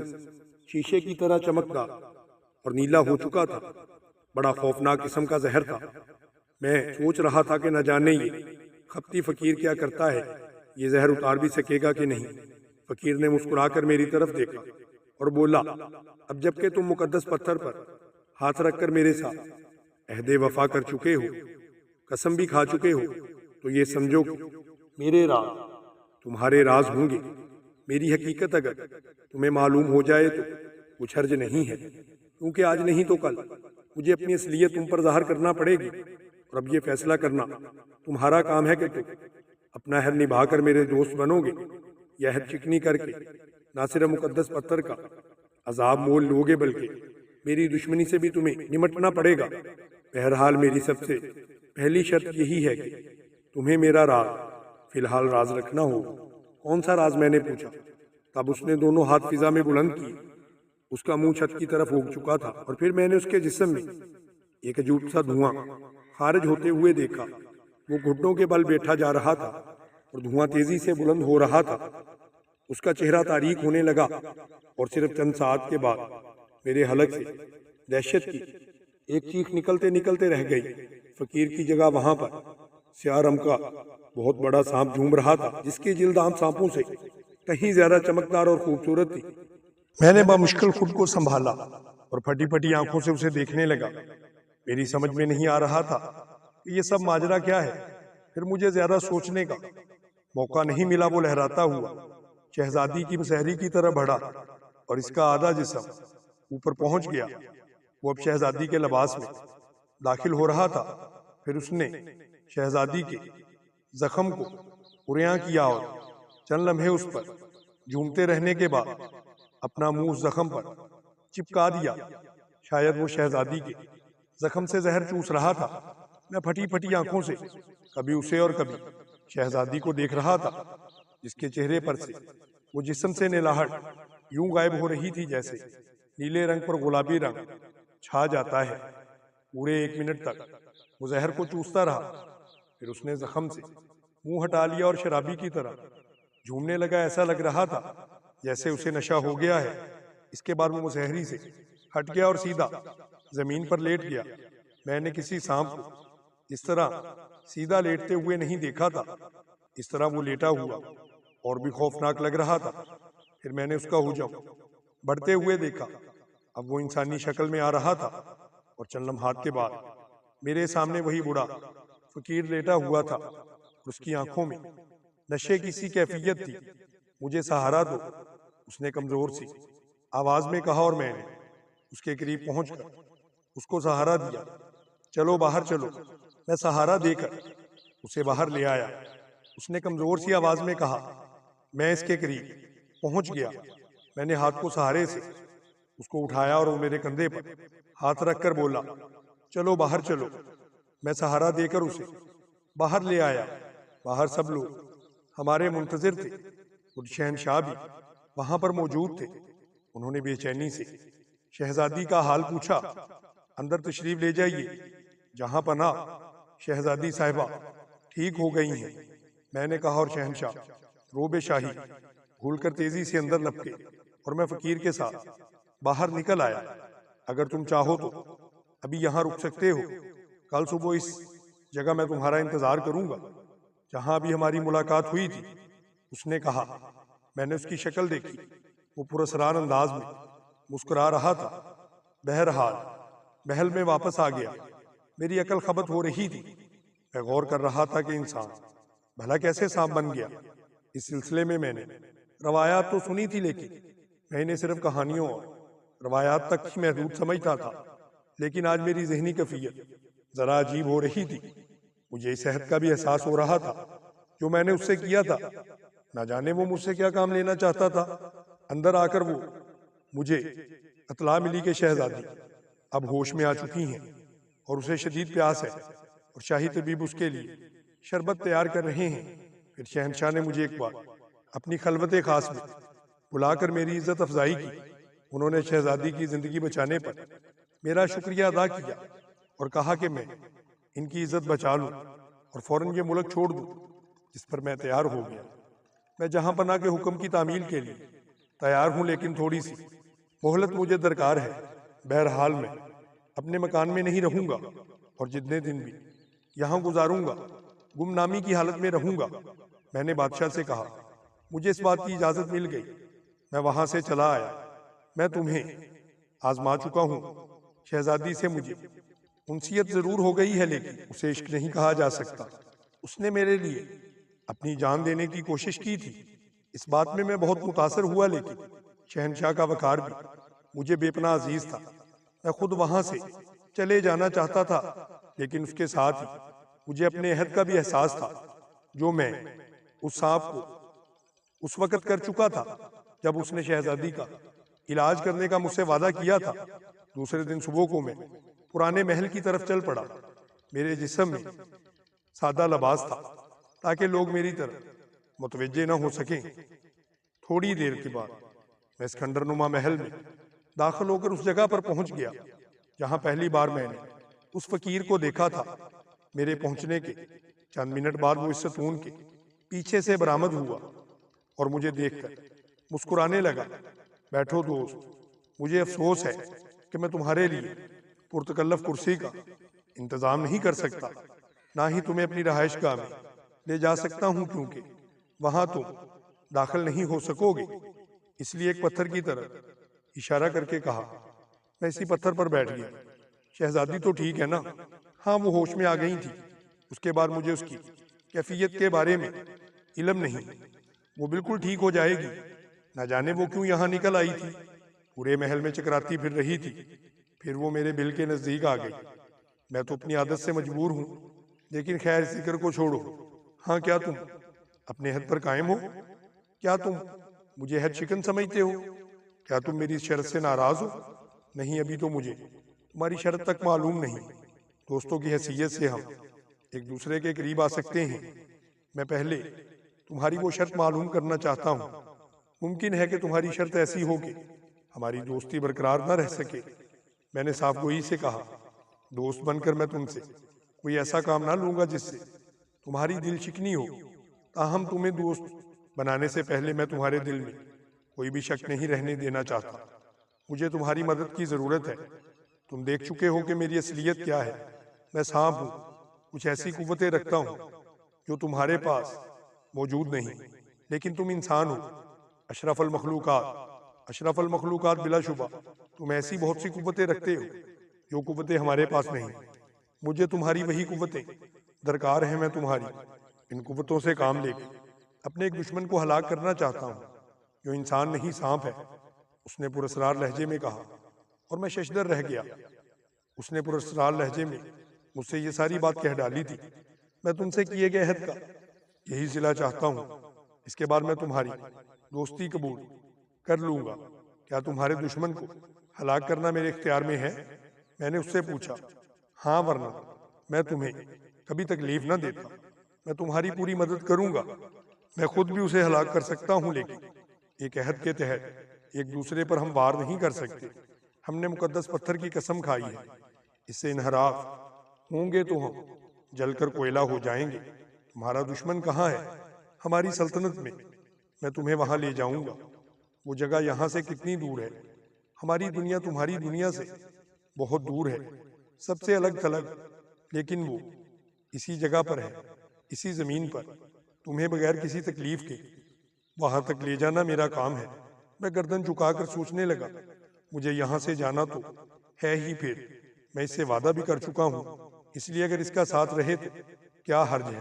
شیشے کی طرح چمکدار اور نیلا ہو چکا تھا، بڑا خوفناک قسم کا زہر تھا۔ میں سوچ رہا تھا کہ نہ جانے یہ خپتی فقیر کیا کرتا ہے، یہ زہر اتار بھی سکے گا کہ نہیں۔ فقیر نے مسکرا کر میری طرف دیکھا اور بولا، اب جب کہ تم مقدس پتھر پر ہاتھ رکھ کر میرے ساتھ عہد وفا کر چکے ہو، قسم بھی کھا چکے ہو، تو یہ سمجھو کہ میرے راز تمہارے راز ہوں گے، میری حقیقت اگر تمہیں معلوم ہو جائے تو کچھ حرج نہیں ہے، کیونکہ آج نہیں تو کل مجھے اپنی اصلیت تم پر ظاہر کرنا پڑے گی، اور اب یہ فیصلہ کرنا تمہارا کام ہے کہ تم اپنا عہد نبھا کر میرے دوست بنو گے یا عہد چکنی کر کے نہ صرف مقدس پتھر کا عذاب مول لوگے بلکہ میری دشمنی سے بھی تمہیں نمٹنا پڑے گا۔ بہرحال میری سب سے پہلی شرط یہی ہے کہ تمہیں میرا راز فی الحال راز رکھنا ہوگا۔ کون سا راز؟ میں نے پوچھا۔ تب اس نے دونوں ہاتھ فضا میں بلند کیے، اس کا منہ چھت کی طرف اگ چکا تھا، اور پھر میں نے اس کے جسم میں ایک عجوب سا دھواں خارج ہوتے ہوئے دیکھا۔ وہ گھٹنوں کے بل بیٹھا جا رہا تھا اور دھواں تیزی سے بلند ہو رہا تھا۔ اس کا چہرہ تاریک ہونے لگا اور صرف چند ساعت کے بعد میرے حلق سے دہشت کی ایک چیخ نکلتے نکلتے رہ گئی۔ فقیر کی جگہ وہاں پر سیاہ رنگ کا بہت بڑا سانپ جھوم رہا تھا، جس کی جلد عام سانپوں سے کہیں زیادہ چمکدار اور خوبصورت تھی۔ میں نے بامشکل خود کو سنبھالا اور پھٹی پھٹی آنکھوں سے اسے دیکھنے لگا۔ میری سمجھ میں نہیں آ رہا تھا کہ یہ سب ماجرا کیا ہے۔ پھر مجھے زیادہ سوچنے کا موقع نہیں ملا۔ وہ لہراتا ہوا شہزادی کی مسحری کی طرح بڑھا اور اس کا آدھا جسم اوپر پہنچ گیا۔ وہ اب شہزادی کے لباس میں داخل ہو رہا تھا۔ پھر اس نے شہزادی کے زخم کو اریاں کیا اور چند لمحے اس پر جھومتے رہنے کے بعد اپنا منہ اس زخم پر چپکا دیا۔ شاید وہ شہزادی کے زخم سے زہر چوس رہا تھا۔ میں پھٹی پھٹی آنکھوں سے کبھی اسے اور کبھی شہزادی کو دیکھ رہا تھا، جس کے چہرے پر سے وہ جسم سے نلاہٹ یوں غائب ہو رہی تھی جیسے نیلے رنگ پر گلابی رنگ چھا جاتا ہے۔ پورے 1 منٹ تک وہ زہر کو چوستا رہا، پھر اس نے زخم سے منہ ہٹا لیا اور شرابی کی طرح جھومنے لگا۔ ایسا لگ رہا تھا جیسے اسے نشہ ہو گیا ہے۔ اس کے بعد وہ مسحری سے ہٹ گیا اور سیدھا زمین پر لیٹ گیا۔ میں نے کسی سانپ کو اس طرح سیدھا لیٹتے ہوئے نہیں دیکھا تھا۔ اس طرح وہ لیٹا ہوا اور بھی خوفناک لگ رہا تھا۔ پھر میں نے اس کا حجم بڑھتے ہوئے دیکھا۔ اب وہ انسانی شکل میں آ رہا تھا اور چند لمحات کے بعد میرے سامنے وہی بوڑھا فقیر لیٹا ہوا تھا۔ اس کی آنکھوں میں نشے کی سی کیفیت تھی۔ مجھے سہارا دو، اس نے کمزور سی آواز میں کہا، اور میں نے اس کے قریب پہنچ کر اس کو سہارا دیا۔ چلو باہر چلو۔ میں سہارا دے کر اسے باہر لے آیا۔ اس نے کمزور سی آواز میں کہا۔ میں اس کے قریب پہنچ گیا۔ میں نے ہاتھ کو سہارے سے اس کو اٹھایا اور وہ میرے کندھے پر ہاتھ رکھ کر بولا، چلو باہر چلو۔ میں سہارا دے کر اسے باہر لے آیا۔ باہر سب لوگ ہمارے منتظر تھے۔ خود شہنشاہ بھی وہاں پر موجود تھے۔ انہوں نے بے چینی سے شہزادی کا حال پوچھا۔ اندر تشریف لے جائیے جہاں پناہ شہزادی صاحبہ ٹھیک ہو گئی ہیں، میں نے کہا، اور شہنشاہ روب شاہی بھول کر تیزی سے اندر لپکے اور میں فقیر کے ساتھ باہر نکل آیا۔ اگر تم چاہو تو ابھی یہاں رک سکتے ہو۔ کل صبح اس جگہ میں تمہارا انتظار کروں گا جہاں ابھی ہماری ملاقات ہوئی تھی، اس نے کہا۔ میں نے اس کی شکل دیکھی، وہ پراسرار انداز میں مسکرا رہا تھا۔ بہرحال محل میں واپس آ گیا۔ میری عقل خبت ہو رہی تھی۔ میں غور کر رہا تھا کہ انسان بھلا کیسے سانپ بن گیا۔ اس سلسلے میں نے روایات تو سنی تھی، لیکن میں انہیں صرف کہانیوں اور روایات تک ہی محدود سمجھتا تھا۔ لیکن آج میری ذہنی کیفیت ذرا عجیب ہو رہی تھی۔ مجھے اس عہد کا بھی احساس ہو رہا تھا جو میں نے اس سے کیا تھا۔ نہ جانے وہ مجھ سے کیا کام لینا چاہتا تھا۔ اندر آ کر وہ مجھے اطلاع ملی کہ شہزادی اب ہوش میں آ چکی ہیں اور اسے شدید پیاس ہے، اور شاہی طبیب اس کے لیے شربت تیار کر رہے ہیں۔ پھر شہنشاہ نے مجھے ایک بار اپنی خلوت خاص میں بلا کر میری عزت افزائی کی۔ انہوں نے شہزادی کی زندگی بچانے پر میرا شکریہ ادا کیا اور کہا کہ میں ان کی عزت بچا لوں اور فوراً یہ ملک چھوڑ دوں، جس پر میں تیار ہو گیا۔ میں جہاں پناہ کے حکم کی تعمیل کے لیے تیار ہوں، لیکن تھوڑی سی مہلت مجھے درکار ہے۔ بہرحال میں اپنے مکان میں نہیں رہوں گا، اور جتنے دن بھی یہاں گزاروں گا گمنامی کی حالت میں رہوں گا۔ میں نے بادشاہ سے کہا۔ مجھے اس بات کی اجازت مل گئی۔ میں وہاں سے چلا آیا۔ میں تمہیں آزما چکا ہوں۔ شہزادی سے مجھے انسیت ضرور ہو گئی ہے، لیکن اسے عشق نہیں کہا جا سکتا۔ اس نے میرے لیے اپنی جان دینے کی کوشش کی تھی۔ اس بات میں بہت متاثر ہوا، لیکن شہنشاہ کا وقار بھی مجھے بے پناہ عزیز تھا۔ میں خود وہاں سے چلے جانا چاہتا تھا، لیکن اس کے ساتھ ہی مجھے اپنے عہد کا بھی احساس تھا جو میں اس سانپ کو اس وقت کر چکا تھا جب اس نے شہزادی کا علاج کرنے کا مجھ سے وعدہ کیا تھا۔ دوسرے دن صبح کو میں پرانے محل کی طرف چل پڑا۔ میرے جسم میں سادہ لباس تھا تاکہ لوگ میری طرف متوجہ نہ ہو سکیں۔ تھوڑی دیر کے بعد میں اس کھنڈر نما محل میں داخل ہو کر اس جگہ پر پہنچ گیا جہاں پہلی بار میں نے اس فقیر کو دیکھا تھا۔ میرے پہنچنے کے چند منٹ بعد وہ اس ستون کے پیچھے سے برآمد ہوا اور مجھے دیکھ کر مسکرانے لگا۔ بیٹھو دوست، مجھے افسوس ہے کہ میں تمہارے لیے پرتکلف کرسی کا انتظام نہیں کر سکتا، نہ ہی تمہیں اپنی رہائش گاہ میں لے جا سکتا ہوں، کیونکہ وہاں تم داخل نہیں ہو سکو گے۔ اس لیے ایک پتھر کی طرف اشارہ کر کے کہا۔ میں اسی پتھر پر بیٹھ گیا۔ شہزادی تو ٹھیک ہے نا؟ ہاں، وہ ہوش میں آ گئی تھی۔ اس کے بعد مجھے اس کی کیفیت کے بارے میں علم نہیں۔ وہ بالکل ٹھیک ہو جائے گی۔ نہ جانے وہ کیوں یہاں نکل آئی تھی، پورے محل میں چکراتی پھر رہی تھی۔ پھر وہ میرے بل کے نزدیک آ گئی۔ میں تو اپنی عادت سے مجبور ہوں، لیکن خیر، ذکر کو چھوڑو۔ ہاں، کیا تم اپنے عہد پر قائم ہو؟ کیا تم مجھے عہد شکن سمجھتے ہو؟ کیا تم میری اس شرط سے ناراض ہو؟ نہیں، ابھی تو مجھے تمہاری شرط تک معلوم نہیں۔ دوستوں کی حیثیت سے ہم ایک دوسرے کے قریب آ سکتے ہیں۔ میں پہلے تمہاری وہ شرط معلوم کرنا چاہتا ہوں۔ ممکن ہے کہ تمہاری شرط ایسی ہو کہ ہماری دوستی برقرار نہ رہ سکے۔ میں نے صاف گوئی سے کہا، دوست بن کر میں تم سے کوئی ایسا کام نہ لوں گا جس سے تمہاری دل شکنی ہو۔ تاہم تمہیں دوست بنانے سے پہلے میں تمہارے دل میں کوئی بھی شک نہیں رہنے دینا چاہتا۔ مجھے تمہاری مدد کی ضرورت ہے۔ تم دیکھ چکے ہو کہ میری اصلیت کیا ہے۔ میں سانپ ہوں، کچھ ایسی قوتیں رکھتا ہوں جو تمہارے پاس موجود نہیں، لیکن تم انسان ہو، اشرف المخلوقات بلا شبہ تم ایسی بہت سی قوتیں رکھتے ہو جو قوتیں ہمارے پاس نہیں۔ مجھے تمہاری وہی قوتیں درکار ہیں۔ میں تمہاری ان قوتوں سے کام لے کے اپنے ایک دشمن کو ہلاک کرنا چاہتا ہوں جو انسان نہیں سانپ ہے۔ اس نے پراسرار لہجے میں کہا اور میں ششدر رہ گیا۔ اس نے پراسرار لہجے میں مجھ سے یہ ساری بات کہہ ڈالی تھی۔ میں تم سے کیے گئے عہد کا یہی صلہ چاہتا ہوں۔ اس کے بعد میں تمہاری دوستی قبول کر لوں گا۔ کیا تمہارے دشمن کو ہلاک کرنا میرے اختیار میں ہے؟ میں نے اس سے پوچھا۔ ہاں، ورنہ میں تمہیں کبھی تکلیف نہ دیتا۔ میں تمہاری پوری مدد کروں گا۔ میں خود بھی اسے ہلاک کر سکتا ہوں، لیکن ایک عہد کے تحت ایک دوسرے پر ہم وار نہیں کر سکتے۔ ہم نے مقدس پتھر کی قسم کھائی ہے، اس سے انحراف ہوں گے تو ہم جل کر کوئلہ ہو جائیں گے۔ تمہارا دشمن کہاں ہے؟ ہماری سلطنت میں۔ میں تمہیں وہاں لے جاؤں گا۔ وہ جگہ یہاں سے کتنی دور ہے؟ ہماری دنیا تمہاری دنیا سے بہت دور ہے، سب سے الگ تھلگ، لیکن وہ اسی جگہ پر ہے، اسی زمین پر۔ تمہیں بغیر کسی تکلیف کے وہاں تک لے جانا میرا کام ہے۔ میں گردن جھکا کر سوچنے لگا، مجھے یہاں سے جانا تو ہے ہی، پھر میں اس سے وعدہ بھی کر چکا ہوں، اس لیے اگر اس کا ساتھ رہے تو کیا حرج ہے؟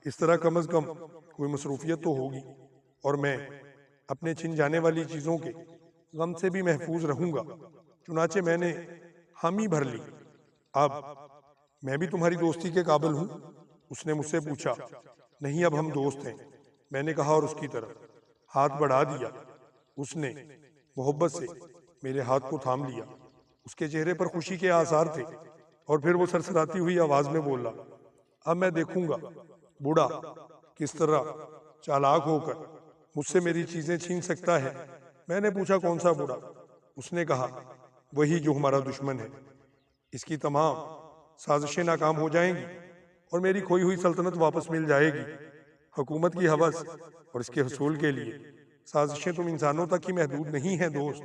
اس طرح کم از کم کوئی مصروفیت تو ہوگی، اور میں اپنے چھن جانے والی چیزوں کے غم سے بھی محفوظ رہوں گا۔ چنانچہ میں نے حامی بھر لی۔ اب میں بھی تمہاری دوستی کے قابل ہوں؟ اس نے مجھ سے پوچھا۔ نہیں، اب ہم دوست ہیں، میں نے کہا اور اس کی طرف ہاتھ بڑھا دیا۔ اس نے محبت سے میرے ہاتھ کو تھام لیا۔ اس کے چہرے پر خوشی کے آثار تھے، اور پھر وہ سرسراتی ہوئی آواز میں بولا، اب میں دیکھوں گا بوڑھا کس طرح چالاک ہو کر مجھ سے میری چیزیں چھین سکتا ہے۔ میں نے پوچھا، کون سا بوڑھا؟ اس نے کہا، وہی جو ہمارا دشمن ہے۔ اس کی تمام سازشیں ناکام ہو جائیں گی اور میری کھوئی ہوئی سلطنت واپس مل جائے گی۔ حکومت کی ہوس اور اس کے حصول کے لیے سازشیں تم انسانوں تک ہی محدود نہیں ہیں دوست،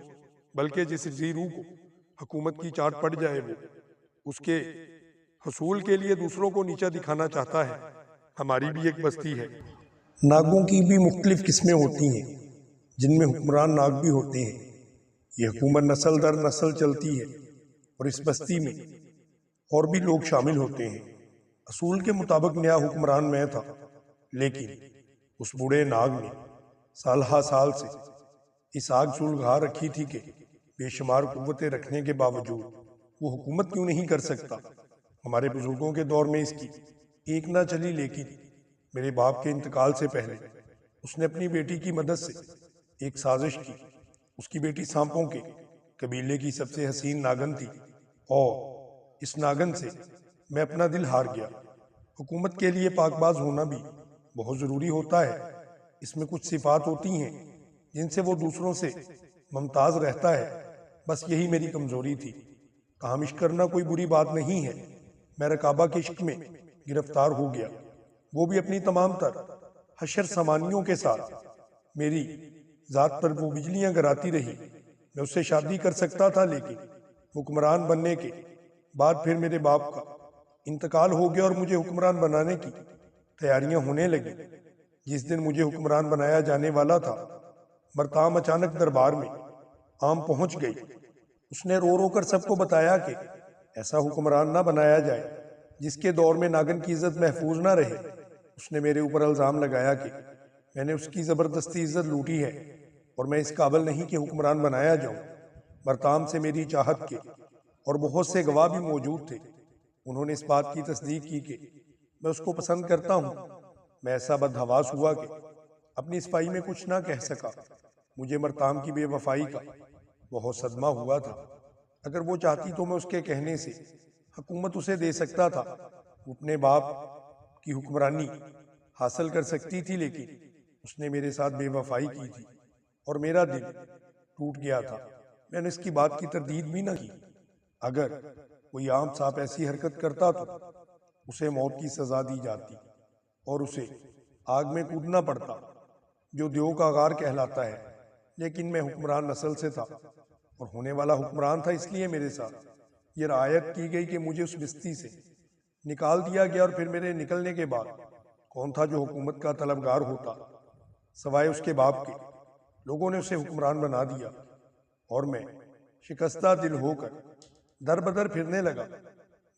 بلکہ جس ذی روح کو حکومت کی چاٹ پڑ جائے وہ اس کے حصول کے لیے دوسروں کو نیچا دکھانا چاہتا ہے۔ ہماری بھی ایک بستی ہے۔ ناگوں کی بھی مختلف قسمیں ہوتی ہیں، جن میں حکمران ناگ بھی ہوتے ہیں۔ یہ حکومت نسل در نسل چلتی ہے، اور اس بستی میں اور بھی لوگ شامل ہوتے ہیں۔ اصول کے مطابق نیا حکمران میں تھا، لیکن اس بوڑھے ناگ نے سال ہا سال سے اس آگ سلگھا رکھی تھی کہ بے شمار قوتیں رکھنے کے باوجود وہ حکومت کیوں نہیں کر سکتا۔ ہمارے بزرگوں کے دور میں اس کی ایک نہ چلی، لیکن میرے باپ کے انتقال سے پہلے اس نے اپنی بیٹی کی مدد سے ایک سازش کی۔ اس کی بیٹی سانپوں کے قبیلے کی سب سے حسین ناگن تھی، اور اس ناگن سے میں اپنا دل ہار گیا۔ حکومت کے لیے پاک باز ہونا بھی بہت ضروری ہوتا ہے۔ اس میں کچھ صفات ہوتی ہیں جن سے وہ دوسروں سے ممتاز رہتا ہے، بس یہی میری کمزوری تھی۔ تاہم عشق کرنا کوئی بری بات نہیں ہے۔ میں رکابہ کے عشق میں گرفتار ہو گیا، وہ بھی اپنی تمام تر حشر سامانیوں کے ساتھ۔ میری ذات پر وہ بجلیاں گراتی رہی۔ میں اس سے شادی کر سکتا تھا، لیکن حکمران بننے کے بعد پھر میرے باپ کا انتقال ہو گیا اور مجھے حکمران بنانے کی تیاریاں ہونے لگی۔ جس دن مجھے حکمران بنایا جانے والا تھا، مرتام اچانک دربار میں عام پہنچ گئی۔ اس نے رو رو کر سب کو بتایا کہ ایسا حکمران نہ بنایا جائے جس کے دور میں ناگن کی عزت محفوظ نہ رہے۔ اس نے میرے اوپر الزام لگایا کہ میں نے اس کی زبردستی عزت لوٹی ہے اور میں اس قابل نہیں کہ حکمران بنایا جاؤں۔ مرتام سے میری چاہت کے اور بہت سے گواہ بھی موجود تھے۔ انہوں نے اس بات کی تصدیق کی کہ میں اس کو پسند کرتا ہوں۔ میں ایسا بدحواس ہوا کہ اپنی صفائی میں کچھ نہ کہہ سکا۔ مجھے مرتام کی بے وفائی کا بہت صدمہ ہوا تھا۔ اگر وہ چاہتی تو میں اس کے کہنے سے حکومت اسے دے سکتا تھا، وہ اپنے باپ کی حکمرانی حاصل کر سکتی تھی، لیکن اس نے میرے ساتھ بے وفائی کی تھی اور میرا دل ٹوٹ گیا تھا۔ میں نے اس کی بات کی تردید بھی نہ کی۔ اگر کوئی عام سانپ ایسی حرکت کرتا تو اسے موت کی سزا دی جاتی اور اسے آگ میں کودنا پڑتا، جو دیو کا غار کہلاتا ہے۔ لیکن میں حکمران نسل سے تھا اور ہونے والا حکمران تھا، اس لیے میرے ساتھ یہ رعایت کی گئی کہ مجھے اس بستی سے نکال دیا گیا، اور پھر میرے نکلنے کے بعد کون تھا جو حکومت کا طلبگار ہوتا سوائے اس کے باپ کے۔ لوگوں نے اسے حکمران بنا دیا اور میں شکستہ دل ہو کر در بدر پھرنے لگا۔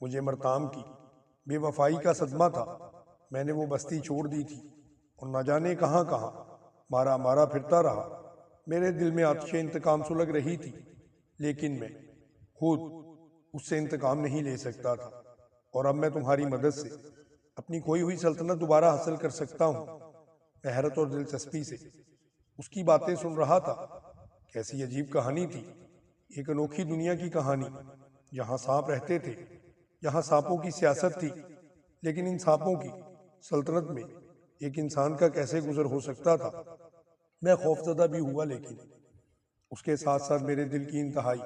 مجھے مرتام کی بے وفائی کا صدمہ تھا۔ میں نے وہ بستی چھوڑ دی تھی اور نہ جانے کہاں کہاں مارا مارا پھرتا رہا۔ میرے دل میں آتش انتقام سلگ رہی تھی، لیکن میں خود اس سے انتقام نہیں لے سکتا تھا، اور اب میں تمہاری مدد سے اپنی کھوئی ہوئی سلطنت دوبارہ حاصل کر سکتا ہوں۔ میں حیرت اور دلچسپی سے اس کی باتیں سن رہا تھا۔ کیسی عجیب کہانی تھی، ایک انوکھی دنیا کی کہانی، جہاں سانپ رہتے تھے، جہاں سانپوں کی سیاست تھی، لیکن ان سانپوں کی سلطنت میں ایک انسان کا کیسے گزر ہو سکتا تھا۔ میں خوفزدہ بھی ہوا، لیکن اس کے ساتھ ساتھ میرے دل کی انتہائی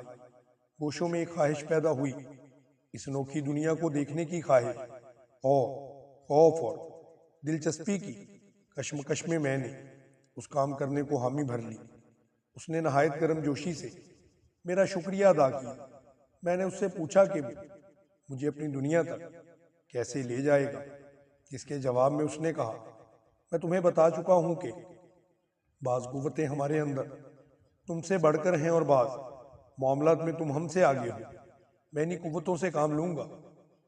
گوشوں میں ایک خواہش پیدا ہوئی، اس انوکھی دنیا کو دیکھنے کی خواہش، اور خوف اور دلچسپی کی کشمکش میں میں نے اس کام کرنے کو حامی بھر لی۔ اس نے نہایت گرم جوشی سے میرا شکریہ ادا کیا۔ میں نے اس سے پوچھا کہ مجھے اپنی دنیا تک کیسے لے جائے گا، جس کے جواب میں اس نے کہا، میں تمہیں بتا چکا ہوں کہ بعض قوتیں ہمارے اندر تم سے بڑھ کر ہیں اور بعض معاملات میں تم ہم سے آگے ہو۔ میں انہی قوتوں سے کام لوں گا،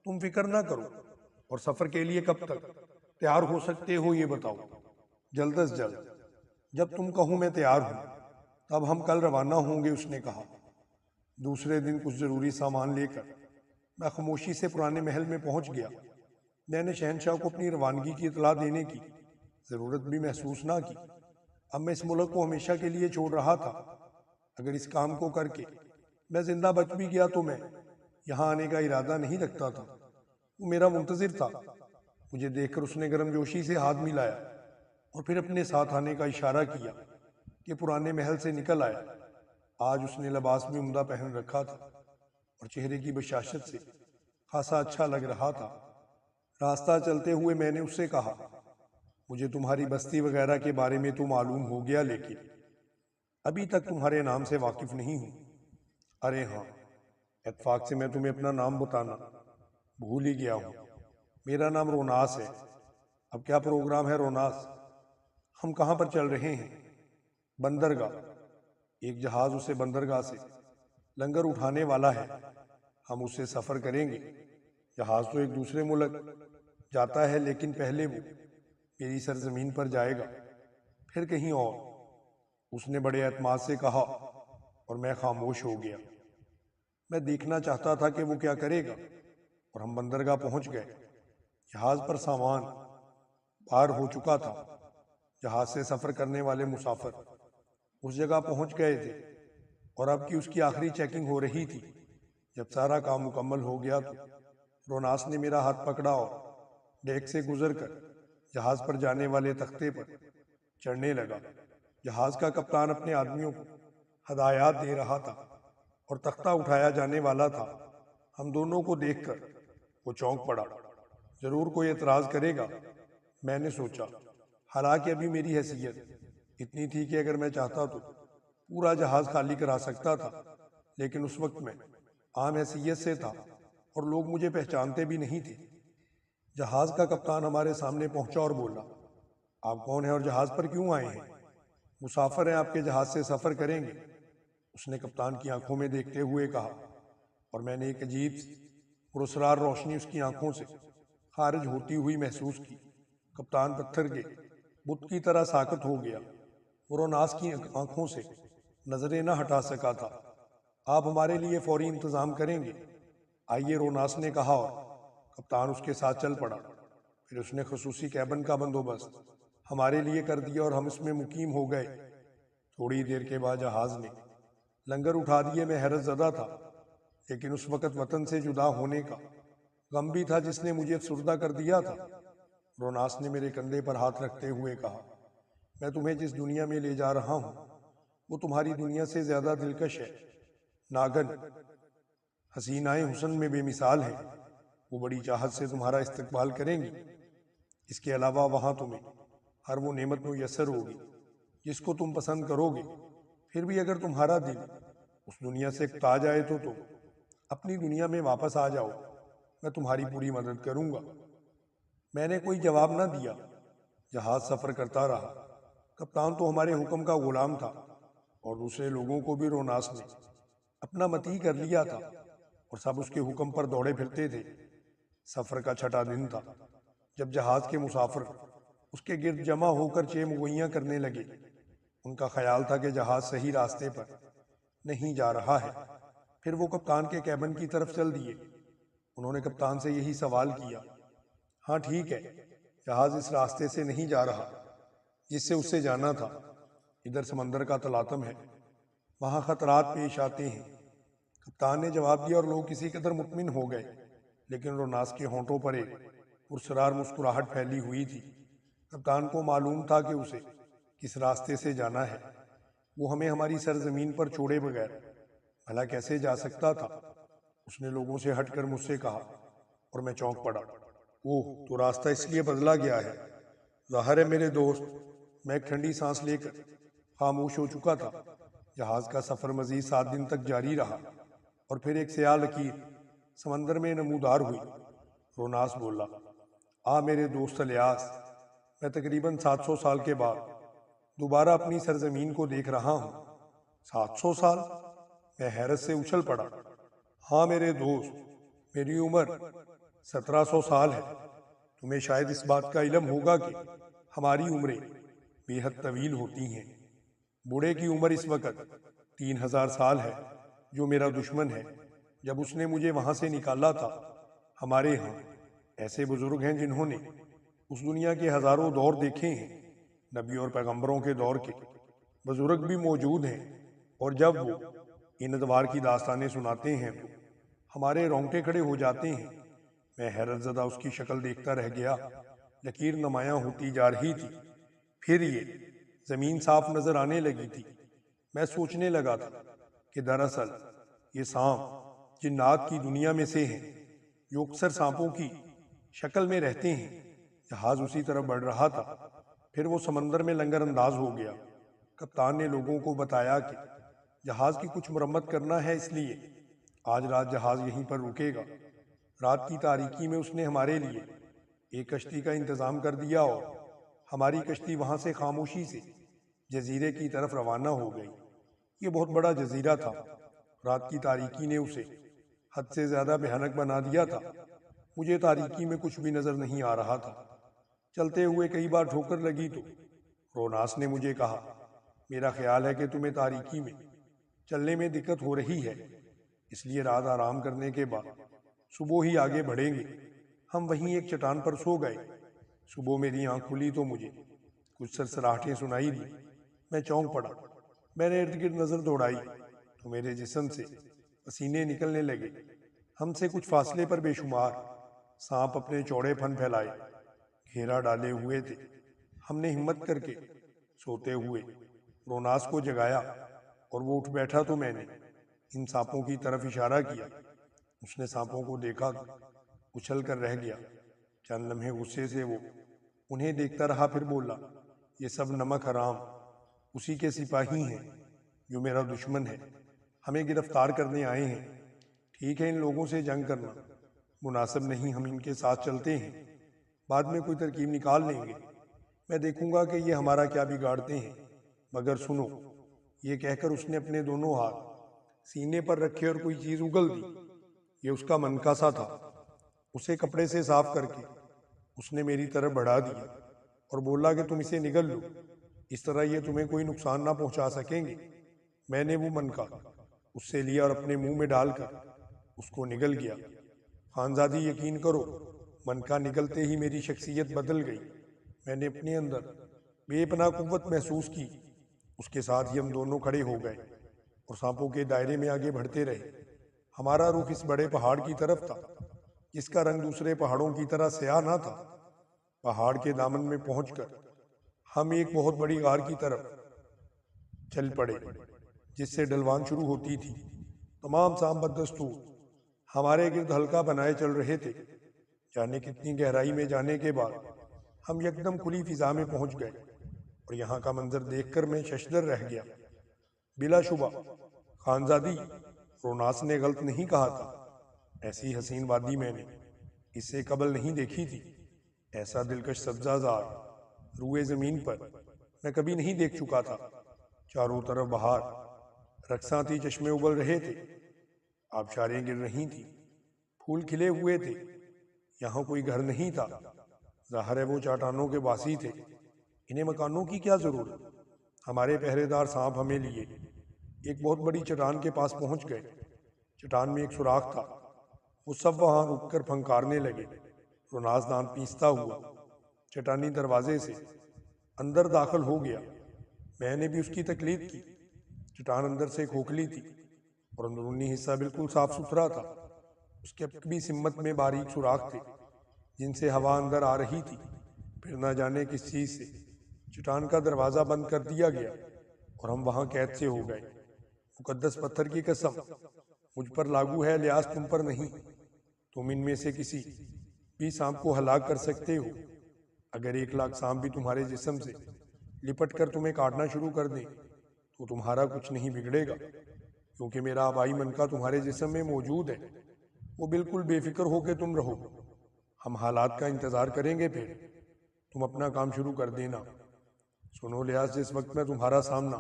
تم فکر نہ کرو۔ اور سفر کے لیے کب تک تیار ہو سکتے ہو یہ بتاؤ؟ جلد از جلد، جب تم کہو میں تیار ہوں، تب ہم کل روانہ ہوں گے، اس نے کہا۔ دوسرے دن کچھ ضروری سامان لے کر میں خاموشی سے پرانے محل میں پہنچ گیا۔ میں نے شہنشاہ کو اپنی روانگی کی اطلاع دینے کی ضرورت بھی محسوس نہ کی۔ اب میں اس ملک کو ہمیشہ کے لیے چھوڑ رہا تھا۔ اگر اس کام کو کر کے میں زندہ بچ بھی گیا تو میں یہاں آنے کا ارادہ نہیں رکھتا تھا۔ وہ میرا منتظر تھا۔ مجھے دیکھ کر اس نے گرم جوشی سے ہاتھ ملایا اور پھر اپنے ساتھ آنے کا اشارہ کیا کہ پرانے محل سے نکل آیا۔ آج اس نے لباس بھی عمدہ پہن رکھا تھا اور چہرے کی بشاشت سے خاصا اچھا لگ رہا تھا۔ راستہ چلتے ہوئے میں نے اس سے کہا، مجھے تمہاری بستی وغیرہ کے بارے میں تو معلوم ہو گیا، لیکن ابھی تک تمہارے نام سے واقف نہیں ہوں۔ ارے ہاں، اتفاق سے میں تمہیں اپنا نام بتانا بھول ہی گیا ہوں۔ میرا نام روناس ہے۔ اب کیا پروگرام ہے روناس؟ ہم کہاں پر چل رہے ہیں؟ بندرگاہ۔ ایک جہاز اسے بندرگاہ سے لنگر اٹھانے والا ہے۔ ہم اس سے سفر کریں گے۔ جہاز تو ایک دوسرے ملک جاتا ہے، لیکن پہلے وہ میری سرزمین پر جائے گا، پھر کہیں اور۔ اس نے بڑے اعتماد سے کہا اور میں خاموش ہو گیا۔ میں دیکھنا چاہتا تھا کہ وہ کیا کرے گا، اور ہم بندرگاہ پہنچ گئے۔ جہاز پر سامان پار ہو چکا تھا۔ جہاز سے سفر کرنے والے مسافر اس جگہ پہنچ گئے تھے اور اب کی اس کی آخری چیکنگ ہو رہی تھی۔ جب سارا کام مکمل ہو گیا تو روناس نے میرا ہاتھ پکڑا اور ڈیک سے گزر کر جہاز پر جانے والے تختے پر چڑھنے لگا۔ جہاز کا کپتان اپنے آدمیوں کو ہدایات دے رہا تھا اور تختہ اٹھایا جانے والا تھا۔ ہم دونوں کو دیکھ کر وہ چونک پڑا۔ ضرور کوئی اعتراض کرے گا، میں نے سوچا، حالانکہ ابھی میری حیثیت اتنی تھی کہ اگر میں چاہتا تو پورا جہاز خالی کرا سکتا تھا، لیکن اس وقت میں عام حیثیت سے تھا اور لوگ مجھے پہچانتے بھی نہیں تھے۔ جہاز کا کپتان ہمارے سامنے پہنچا اور بولا، آپ کون ہیں اور جہاز پر کیوں آئے ہیں؟ مسافر ہیں، آپ کے جہاز سے سفر کریں گے، اس نے کپتان کی آنکھوں میں دیکھتے ہوئے کہا، اور میں نے ایک عجیب سی پراسرار روشنی اس کی آنکھوں سے خارج ہوتی ہوئی محسوس کی۔ کپتان پتھر کے بت کی طرح ساکت ہو گیا۔ وہ روناس کی آنکھوں سے نظریں نہ ہٹا سکا تھا۔ آپ ہمارے لیے فوری انتظام کریں گے؟ آئیے، روناس نے کہا، اور کپتان اس کے ساتھ چل پڑا۔ پھر اس نے خصوصی کیبن کا بندوبست ہمارے لیے کر دیا اور ہم اس میں مقیم ہو گئے۔ تھوڑی دیر کے بعد جہاز نے لنگر اٹھا دیے۔ میں حیرت زدہ تھا، لیکن اس وقت وطن سے جدا ہونے کا غم بھی تھا جس نے مجھے افسردہ کر دیا تھا۔ روناس نے میرے کندھے پر ہاتھ رکھتے ہوئے کہا، میں تمہیں جس دنیا میں لے جا رہا ہوں وہ تمہاری دنیا سے زیادہ دلکش ہے۔ ناگن حسینائیں حسن میں بے مثال ہیں، وہ بڑی چاہت سے تمہارا استقبال کریں گی۔ اس کے علاوہ وہاں تمہیں ہر وہ نعمت میسر ہوگی جس کو تم پسند کرو گے۔ پھر بھی اگر تمہارا دل اس دنیا سے اکتا جائے تو تم اپنی دنیا میں واپس آ جاؤ، میں تمہاری پوری مدد کروں گا۔ میں نے کوئی جواب نہ دیا۔ جہاز سفر کرتا رہا۔ کپتان تو ہمارے حکم کا غلام تھا اور دوسرے لوگوں کو بھی روناس نے اپنا مطیع کر لیا تھا اور سب اس کے حکم پر دوڑے پھرتے تھے۔ سفر کا چھٹا دن تھا جب جہاز کے مسافر اس کے گرد جمع ہو کر چیمگوئیاں کرنے لگے۔ ان کا خیال تھا کہ جہاز صحیح راستے پر نہیں جا رہا ہے۔ پھر وہ کپتان کے کیبن کی طرف چل دیے۔ انہوں نے کپتان سے یہی سوال کیا، ہاں ٹھیک ہے، جہاز اس راستے سے نہیں جا رہا جس سے اسے جانا تھا۔ ادھر سمندر کا تلاطم ہے، وہاں خطرات پیش آتے ہیں۔ کپتان نے جواب دیا اور لوگ کسی قدر مطمئن ہو گئے، لیکن روناس کے ہونٹوں پر ایک پرسرار مسکراہٹ پھیلی ہوئی تھی۔ کپتان کو معلوم تھا کہ اسے کس راستے سے جانا ہے۔ وہ ہمیں ہماری سرزمین پر چھوڑے بغیر بھلا کیسے جا سکتا تھا؟ اس نے لوگوں سے ہٹ کر مجھ سے کہا اور میں چونک پڑا۔ اوہ، تو راستہ اس لیے بدلا گیا ہے۔ ظاہر ہے میرے دوست، میں ایک ٹھنڈی سانس لے کر خاموش ہو چکا تھا۔ جہاز کا سفر مزید 7 دن تک جاری رہا اور پھر ایک سیاہ لکیر سمندر میں نمودار ہوئی۔ روناس بولا، آ میرے دوست الیاس، میں تقریباً 700 سال کے بعد دوبارہ اپنی سرزمین کو دیکھ رہا ہوں۔ 700 سال؟ میں حیرت سے اچھل پڑا۔ ہاں میرے دوست، میری عمر 1700 سال ہے۔ تمہیں شاید اس بات کا علم ہوگا کہ ہماری عمریں بے حد طویل ہوتی ہیں۔ بوڑھے کی عمر اس وقت 3000 سال ہے، جو میرا دشمن ہے۔ جب اس نے مجھے وہاں سے نکالا تھا، ہمارے ہاں ایسے بزرگ ہیں جنہوں نے اس دنیا کے ہزاروں دور دیکھے ہیں۔ نبی اور پیغمبروں کے دور کے بزرگ بھی موجود ہیں، اور جب وہ ان ادوار کی داستانیں سناتے ہیں تو ہمارے رونگٹے کھڑے ہو جاتے ہیں۔ میں حیرت زدہ اس کی شکل دیکھتا رہ گیا۔ لکیر نمایاں ہوتی جا رہی تھی، پھر یہ زمین صاف نظر آنے لگی تھی۔ میں سوچنے لگا تھا کہ دراصل یہ سانپ جنات کی دنیا میں سے ہیں، جو اکثر سانپوں کی شکل میں رہتے ہیں۔ جہاز اسی طرف بڑھ رہا تھا، پھر وہ سمندر میں لنگر انداز ہو گیا۔ کپتان نے لوگوں کو بتایا کہ جہاز کی کچھ مرمت کرنا ہے، اس لیے آج رات جہاز یہیں پر رکے گا۔ رات کی تاریکی میں اس نے ہمارے لیے ایک کشتی کا انتظام کر دیا اور ہماری کشتی وہاں سے خاموشی سے جزیرے کی طرف روانہ ہو گئی۔ یہ بہت بڑا جزیرہ تھا۔ رات کی تاریکی نے اسے حد سے زیادہ بھیانک بنا دیا تھا۔ مجھے تاریکی میں کچھ بھی نظر نہیں آ رہا تھا۔ چلتے ہوئے کئی بار ٹھوکر لگی تو روناس نے مجھے کہا، میرا خیال ہے کہ تمہیں تاریکی میں چلنے میں دقت ہو رہی ہے، اس لیے رات آرام کرنے کے بعد صبح ہی آگے بڑھیں گے۔ ہم وہیں ایک چٹان پر سو گئے۔ صبح میری آنکھ کھلی تو مجھے کچھ سرسراہٹیں سنائی دی۔ میں چونک پڑا۔ میں نے ارد گرد نظر دوڑائی تو میرے جسم سے پسینے نکلنے لگے۔ ہم سے کچھ فاصلے پر بے شمار سانپ اپنے چوڑے پھن پھیلائے گھیرا ڈالے ہوئے تھے۔ ہم نے ہمت کر کے سوتے ہوئے روناس کو جگایا اور وہ اٹھ بیٹھا تو میں نے ان سانپوں کی طرف اشارہ کیا۔ اس نے سانپوں کو دیکھا، اچھل کر رہ گیا۔ چند لمحے غصے سے وہ انہیں دیکھتا رہا، پھر بولا، یہ سب نمک حرام اسی کے سپاہی ہیں جو میرا دشمن ہے، ہمیں گرفتار کرنے آئے ہیں۔ ٹھیک ہے، ان لوگوں سے جنگ کرنا مناسب نہیں، ہم ان کے ساتھ چلتے ہیں، بعد میں کوئی ترکیب نکال لیں گے، میں دیکھوں گا کہ یہ ہمارا کیا بگاڑتے ہیں۔ مگر سنو، یہ کہہ کر اس نے اپنے دونوں ہاتھ سینے پر رکھے اور کوئی چیز اگل دی۔ یہ اس کا منکا سا تھا۔ اسے کپڑے سے صاف کر کے اس نے میری طرف بڑھا دیا اور بولا کہ تم اسے نگل لو، اس طرح یہ تمہیں کوئی نقصان نہ پہنچا سکیں گے۔ میں نے وہ منکا اس سے لیا اور اپنے منہ میں ڈال کر اس کو نگل گیا۔ خانزادی، یقین کرو، منکا نگلتے ہی میری شخصیت بدل گئی۔ میں نے اپنے اندر بے پناہ قوت محسوس کی۔ اس کے ساتھ ہی ہم دونوں کھڑے ہو گئے اور سانپوں کے دائرے میں آگے بڑھتے رہے۔ ہمارا رخ اس بڑے پہاڑ کی طرف تھا جس کا رنگ دوسرے پہاڑوں کی طرح سیاہ نہ تھا۔ پہاڑ کے دامن میں پہنچ کر ہم ایک بہت بڑی غار کی طرف چل پڑے جس سے ڈھلوان شروع ہوتی تھی۔ تمام سانپ بدستور ہمارے گرد حلقہ بنائے چل رہے تھے۔ جانے کتنی گہرائی میں جانے کے بعد ہم یکدم کھلی فضا میں پہنچ گئے اور یہاں کا منظر دیکھ کر میں ششدر رہ گیا۔ بلا شبہ خانزادی، روناس نے غلط نہیں کہا تھا، ایسی حسین وادی میں نے اس سے قبل نہیں دیکھی تھی۔ ایسا دلکش سبزہ زار روئے زمین پر میں کبھی نہیں دیکھ چکا تھا۔ چاروں طرف بہار، رقصاتی چشمے ابل رہے تھے، آبشاریں گر رہی تھیں، پھول کھلے ہوئے تھے۔ یہاں کوئی گھر نہیں تھا، ظاہر ہے وہ چٹانوں کے باسی تھے، انہیں مکانوں کی کیا ضرورت۔ ہمارے پہرے دار سانپ ہمیں لیے ایک بہت بڑی چٹان کے پاس پہنچ گئے۔ چٹان میں ایک سوراخ تھا، وہ سب وہاں رک کر پھنکارنے لگے۔ روناس دانت پیستا ہوا چٹانی دروازے سے اندر داخل ہو گیا۔ میں نے بھی اس کی تقلید کی۔ چٹان اندر سے کھوکھلی تھی اور اندرونی حصہ بالکل صاف ستھرا تھا۔ اس کے بھی سمت میں باریک سوراخ تھے جن سے ہوا اندر آ رہی تھی۔ پھر نہ جانے کس چیز سے چٹان کا دروازہ بند کر دیا گیا اور ہم وہاں قید سے ہو گئے۔ مقدس پتھر کی قسم، مجھ پر لاگو ہے، لحاظ تم پر نہیں۔ تم ان میں سے کسی بھی سانپ کو ہلاک کر سکتے ہو۔ اگر 1,00,000 سانپ بھی تمہارے جسم سے لپٹ کر تمہیں کاٹنا شروع کر دیں تو تمہارا کچھ نہیں بگڑے گا، کیونکہ میرا آبائی منکا تمہارے جسم میں موجود ہے۔ وہ بالکل بے فکر ہو کے تم رہو، ہم حالات کا انتظار کریں گے، پھر تم اپنا کام شروع کر دینا۔ سنو لحاظ، جس وقت میں تمہارا سامنا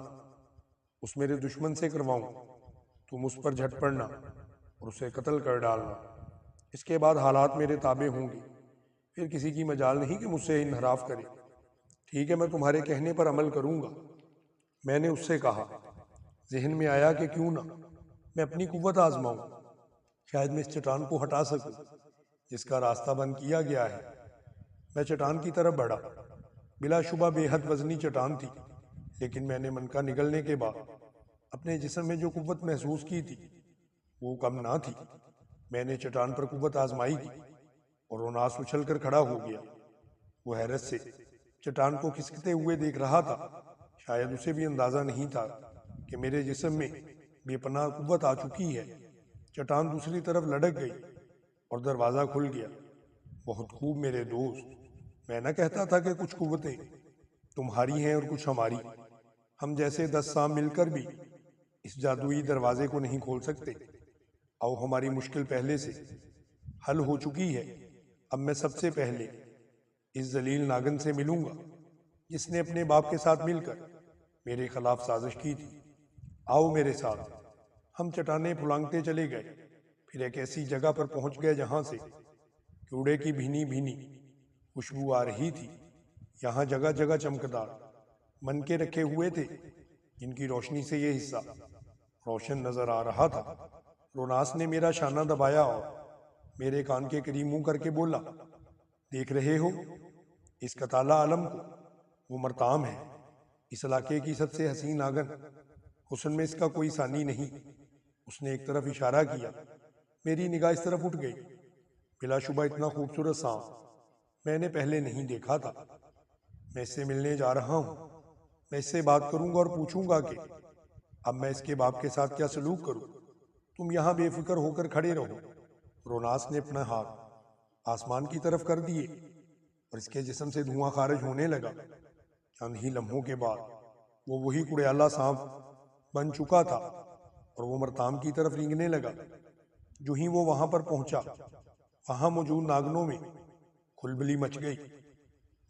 اس میرے دشمن سے کرواؤں، تم اس پر جھٹ پڑنا اور اسے قتل کر ڈالنا۔ اس کے بعد حالات میرے تابع ہوں گے، پھر کسی کی مجال نہیں کہ مجھ سے انحراف کرے۔ ٹھیک ہے، میں تمہارے کہنے پر عمل کروں گا، میں نے اس سے کہا۔ ذہن میں آیا کہ کیوں نہ میں اپنی قوت آزماؤں، شاید میں اس چٹان کو ہٹا سکوں جس کا راستہ بند کیا گیا ہے۔ میں چٹان کی طرف بڑھا۔ بلا شبہ بے حد وزنی چٹان تھی، لیکن میں نے منکا نگلنے کے بعد اپنے جسم میں جو قوت محسوس کی تھی وہ کم نہ تھی۔ میں نے چٹان پر قوت آزمائی کی اور روناس اچھل کر کھڑا ہو گیا۔ وہ حیرت سے چٹان کو کھسکتے ہوئے دیکھ رہا تھا۔ شاید اسے بھی اندازہ نہیں تھا کہ میرے جسم میں بے پناہ قوت آ چکی ہے۔ چٹان دوسری طرف لڑک گئی اور دروازہ کھل گیا۔ بہت خوب میرے دوست، میں نہ کہتا تھا کہ کچھ قوتیں تمہاری ہیں اور کچھ ہماری۔ ہم جیسے 10 سانپ مل کر بھی اس جادوئی دروازے کو نہیں کھول سکتے۔ آؤ، ہماری مشکل پہلے سے حل ہو چکی ہے۔ اب میں سب سے پہلے اس ذلیل ناگن سے ملوں گا جس نے اپنے باپ کے ساتھ مل کر میرے خلاف سازش کی تھی۔ آؤ میرے ساتھ۔ ہم چٹانیں پھلانگتے چلے گئے، پھر ایک ایسی جگہ پر پہنچ گئے جہاں سے کوڑے کی بھینی بھینی خوشبو آ رہی تھی۔ یہاں جگہ جگہ چمکدار من کے رکھے ہوئے تھے، جن کی روشنی سے یہ حصہ روشن نظر آ رہا تھا۔ روناس نے میرا شانہ دبایا اور میرے کان کے قریب منہ کر کے بولا، دیکھ رہے ہو اس کتالہ علم کو؟ وہ مرتام ہے، اس علاقے کی سب سے حسین ناگن، حسن میں اس کا کوئی ثانی نہیں۔ اس نے ایک طرف اشارہ کیا، میری نگاہ اس طرف اٹھ گئی۔ بلا شبہ اتنا خوبصورت سانپ میں نے پہلے نہیں دیکھا تھا۔ میں اس سے ملنے جا رہا ہوں، میں اس سے بات کروں گا اور پوچھوں گا کہ اب میں اس کے باپ کے ساتھ کیا سلوک کروں۔ تم یہاں بے فکر ہو کر کھڑے رہو۔ روناس نے اپنا ہاتھ آسمان کی طرف کر دیے اور اس کے جسم سے دھواں خارج ہونے لگا۔ چند ہی لمحوں کے بعد وہ وہی کڑیالہ سانپ بن چکا تھا اور وہ مرتام کی طرف رینگنے لگا۔ جو ہی وہ وہاں پر پہنچا، وہاں موجود ناگنوں میں کھلبلی مچ گئی۔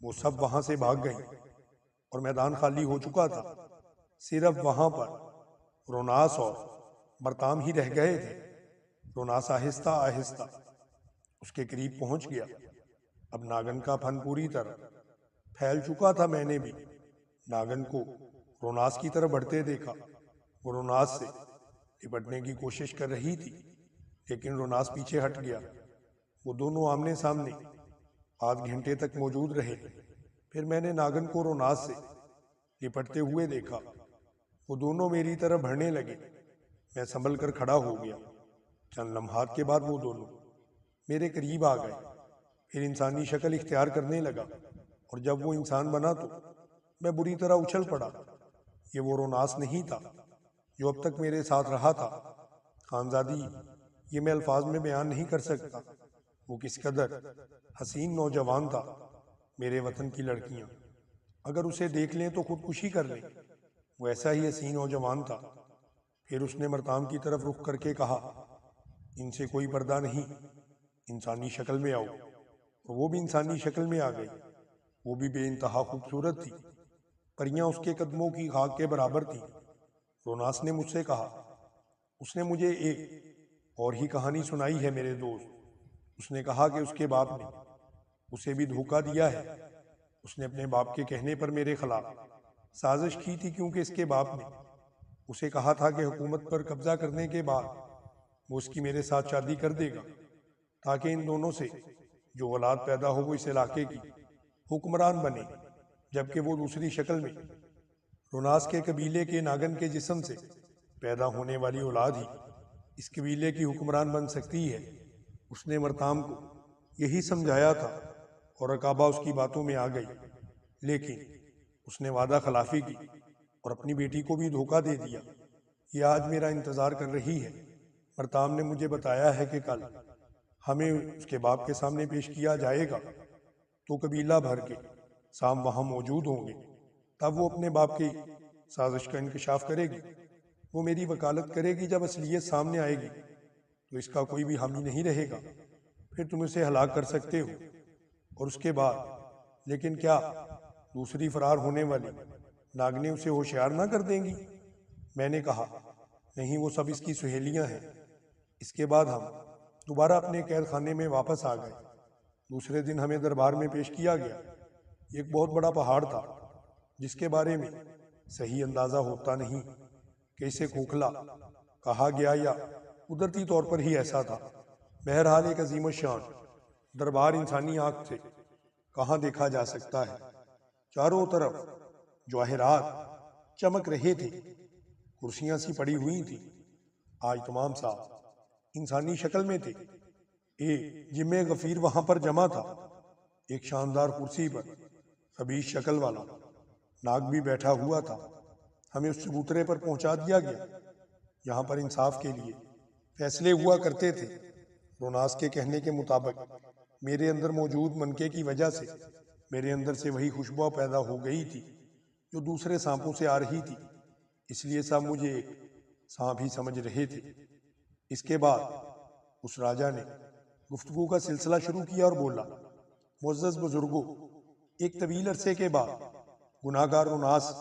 وہ سب وہاں سے بھاگ گئیں اور میدان خالی ہو چکا تھا۔ صرف وہاں پر روناس اور مرتام ہی رہ گئے تھے۔ روناس آہستہ آہستہ اس کے قریب پہنچ گیا۔ اب ناگن کا پھن پوری طرح پھیل چکا تھا۔ میں نے بھی ناگن کو روناس کی طرف بڑھتے دیکھا۔ وہ روناس سے لپٹنے کی کوشش کر رہی تھی، لیکن روناس پیچھے ہٹ گیا۔ وہ دونوں آمنے سامنے آدھ گھنٹے تک موجود رہے۔ پھر میں نے ناگن کو روناس سے لپٹتے ہوئے دیکھا۔ وہ دونوں میری طرف بڑھنے لگے۔ میں سنبھل کر کھڑا ہو گیا۔ چند لمحات کے بعد وہ دونوں میرے قریب آ گئے۔ پھر انسانی شکل اختیار کرنے لگا، اور جب وہ انسان بنا تو میں بری طرح اچھل پڑا۔ یہ وہ روناس نہیں تھا جو اب تک میرے ساتھ رہا تھا۔ خانزادی، یہ میں الفاظ میں بیان نہیں کر سکتا۔ وہ کس قدر حسین نوجوان تھا۔ میرے وطن کی لڑکیاں اگر اسے دیکھ لیں تو خودکشی کر لیں، وہ ایسا ہی حسین نوجوان تھا۔ پھر اس نے مرتام کی طرف رخ کر کے کہا، ان سے کوئی پردہ نہیں، انسانی شکل میں آؤ۔ اور وہ بھی انسانی شکل میں آ گئی۔ وہ بھی بے انتہا خوبصورت تھی۔ پریاں اس کے قدموں کی خاک کے برابر تھیں۔ روناس نے مجھ سے کہا، اس نے مجھے ایک اور ہی کہانی سنائی ہے میرے دوست۔ اس نے کہا کہ اس کے باپ نے اسے بھی دھوکہ دیا ہے۔ اس نے اپنے باپ کے کہنے پر میرے خلاف سازش کی تھی، کیونکہ اس کے باپ نے اسے کہا تھا کہ حکومت پر قبضہ کرنے کے بعد وہ اس کی میرے ساتھ شادی کر دے گا، تاکہ ان دونوں سے جو اولاد پیدا ہو وہ اس علاقے کی حکمران بنے، جبکہ وہ دوسری شکل میں روناس کے قبیلے کے ناگن کے جسم سے پیدا ہونے والی اولاد ہی اس قبیلے کی حکمران بن سکتی ہے۔ اس نے مرتام کو یہی سمجھایا تھا اور رکابہ اس کی باتوں میں آ گئی، لیکن اس نے وعدہ خلافی کی اور اپنی بیٹی کو بھی دھوکہ دے دیا۔ یہ آج میرا انتظار کر رہی ہے۔ مرتام نے مجھے بتایا ہے کہ کل ہمیں اس کے باپ کے سامنے پیش کیا جائے گا، تو قبیلہ بھر کے سام وہاں موجود ہوں گے۔ تب وہ اپنے باپ کی سازش کا انکشاف کرے گی۔ وہ میری وکالت کرے گی۔ جب اصلیت سامنے آئے گی تو اس کا کوئی بھی حامی نہیں رہے گا۔ پھر تم اسے ہلاک کر سکتے ہو، اور اس کے بعد لیکن کیا دوسری فرار ہونے والی ناگنیں اسے ہوشیار نہ کر دیں گی؟ میں نے کہا، نہیں، وہ سب اس کی سہیلیاں ہیں۔ اس کے بعد ہم دوبارہ اپنے قید خانے میں واپس آ گئے۔ دوسرے دن ہمیں دربار میں پیش کیا گیا۔ ایک بہت بڑا پہاڑ تھا، جس کے بارے میں صحیح اندازہ ہوتا نہیں کہ اسے کھوکھلا کہا گیا یا قدرتی طور پر ہی ایسا تھا۔ بہرحال ایک عظیم الشان دربار انسانی آنکھ سے کہاں دیکھا جا سکتا ہے۔ چاروں طرف جواہرات چمک رہے تھے، کرسیاں سی پڑی ہوئی تھیں۔ آج تمام صاحب انسانی شکل میں تھے۔ ایک جمع غفیر وہاں پر جمع تھا۔ ایک شاندار کرسی پر خبیث شکل والا ناگ بھی بیٹھا ہوا تھا۔ ہمیں اس چبوترے پر پہنچا دیا گیا۔ یہاں پر انصاف کے لیے فیصلے ہوا کرتے تھے۔ روناس کے کہنے کے مطابق میرے اندر موجود منکے کی وجہ سے میرے اندر سے وہی خوشبو پیدا ہو گئی تھی جو دوسرے سانپوں سے آ رہی تھی، اس لیے سب مجھے ایک سانپ ہی سمجھ رہے تھے۔ اس کے بعد اس راجا نے گفتگو کا سلسلہ شروع کیا اور بولا، معزز بزرگوں، ایک طویل عرصے کے بعد گناہ گار روناس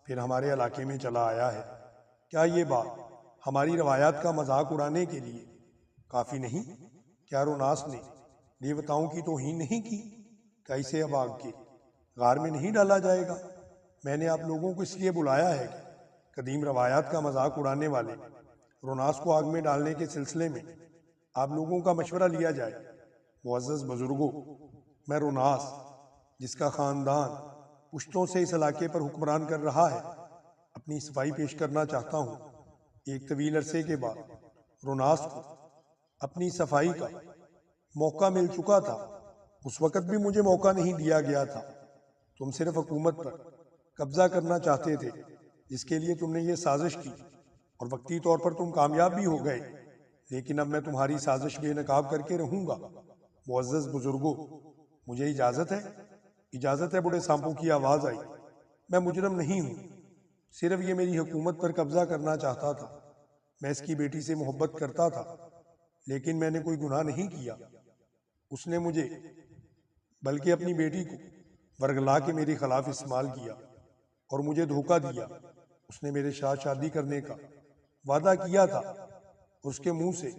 پھر ہمارے علاقے میں چلا آیا ہے۔ کیا یہ بات ہماری روایات کا مذاق اڑانے کے لیے کافی نہیں؟ کیا روناس نے دیوتاؤں کی توہین نہیں کی؟ کیا اسے اب آگ کے غار میں نہیں ڈالا جائے گا؟ میں نے آپ لوگوں کو اس لیے بلایا ہے کہ قدیم روایات کا مذاق اڑانے والے روناس کو آگ میں ڈالنے کے سلسلے میں آپ لوگوں کا مشورہ لیا جائے۔ معزز بزرگوں، میں روناس، جس کا خاندان پشتوں سے اس علاقے پر حکمران کر رہا ہے، اپنی صفائی پیش کرنا چاہتا ہوں۔ ایک طویل عرصے کے بعد روناس کو اپنی صفائی کا موقع مل چکا تھا۔ اس وقت بھی مجھے موقع نہیں دیا گیا تھا۔ تم صرف حکومت پر قبضہ کرنا چاہتے تھے، جس کے لیے تم نے یہ سازش کی، اور وقتی طور پر تم کامیاب بھی ہو گئے، لیکن اب میں تمہاری سازش بے نقاب کر کے رہوں گا۔ معزز بزرگوں، مجھے اجازت ہے؟ اجازت ہے، بوڑھے سانپوں کی آواز آئی۔ میں مجرم نہیں ہوں، صرف یہ میری حکومت پر قبضہ کرنا چاہتا تھا۔ میں اس کی بیٹی سے محبت کرتا تھا، لیکن میں نے کوئی گناہ نہیں کیا۔ اس نے مجھے بلکہ اپنی بیٹی کو ورگلا کے میرے خلاف استعمال کیا اور مجھے دھوکہ دیا۔ اس نے میرے ساتھ شادی کرنے کا وعدہ کیا تھا، اور اس کے منہ سے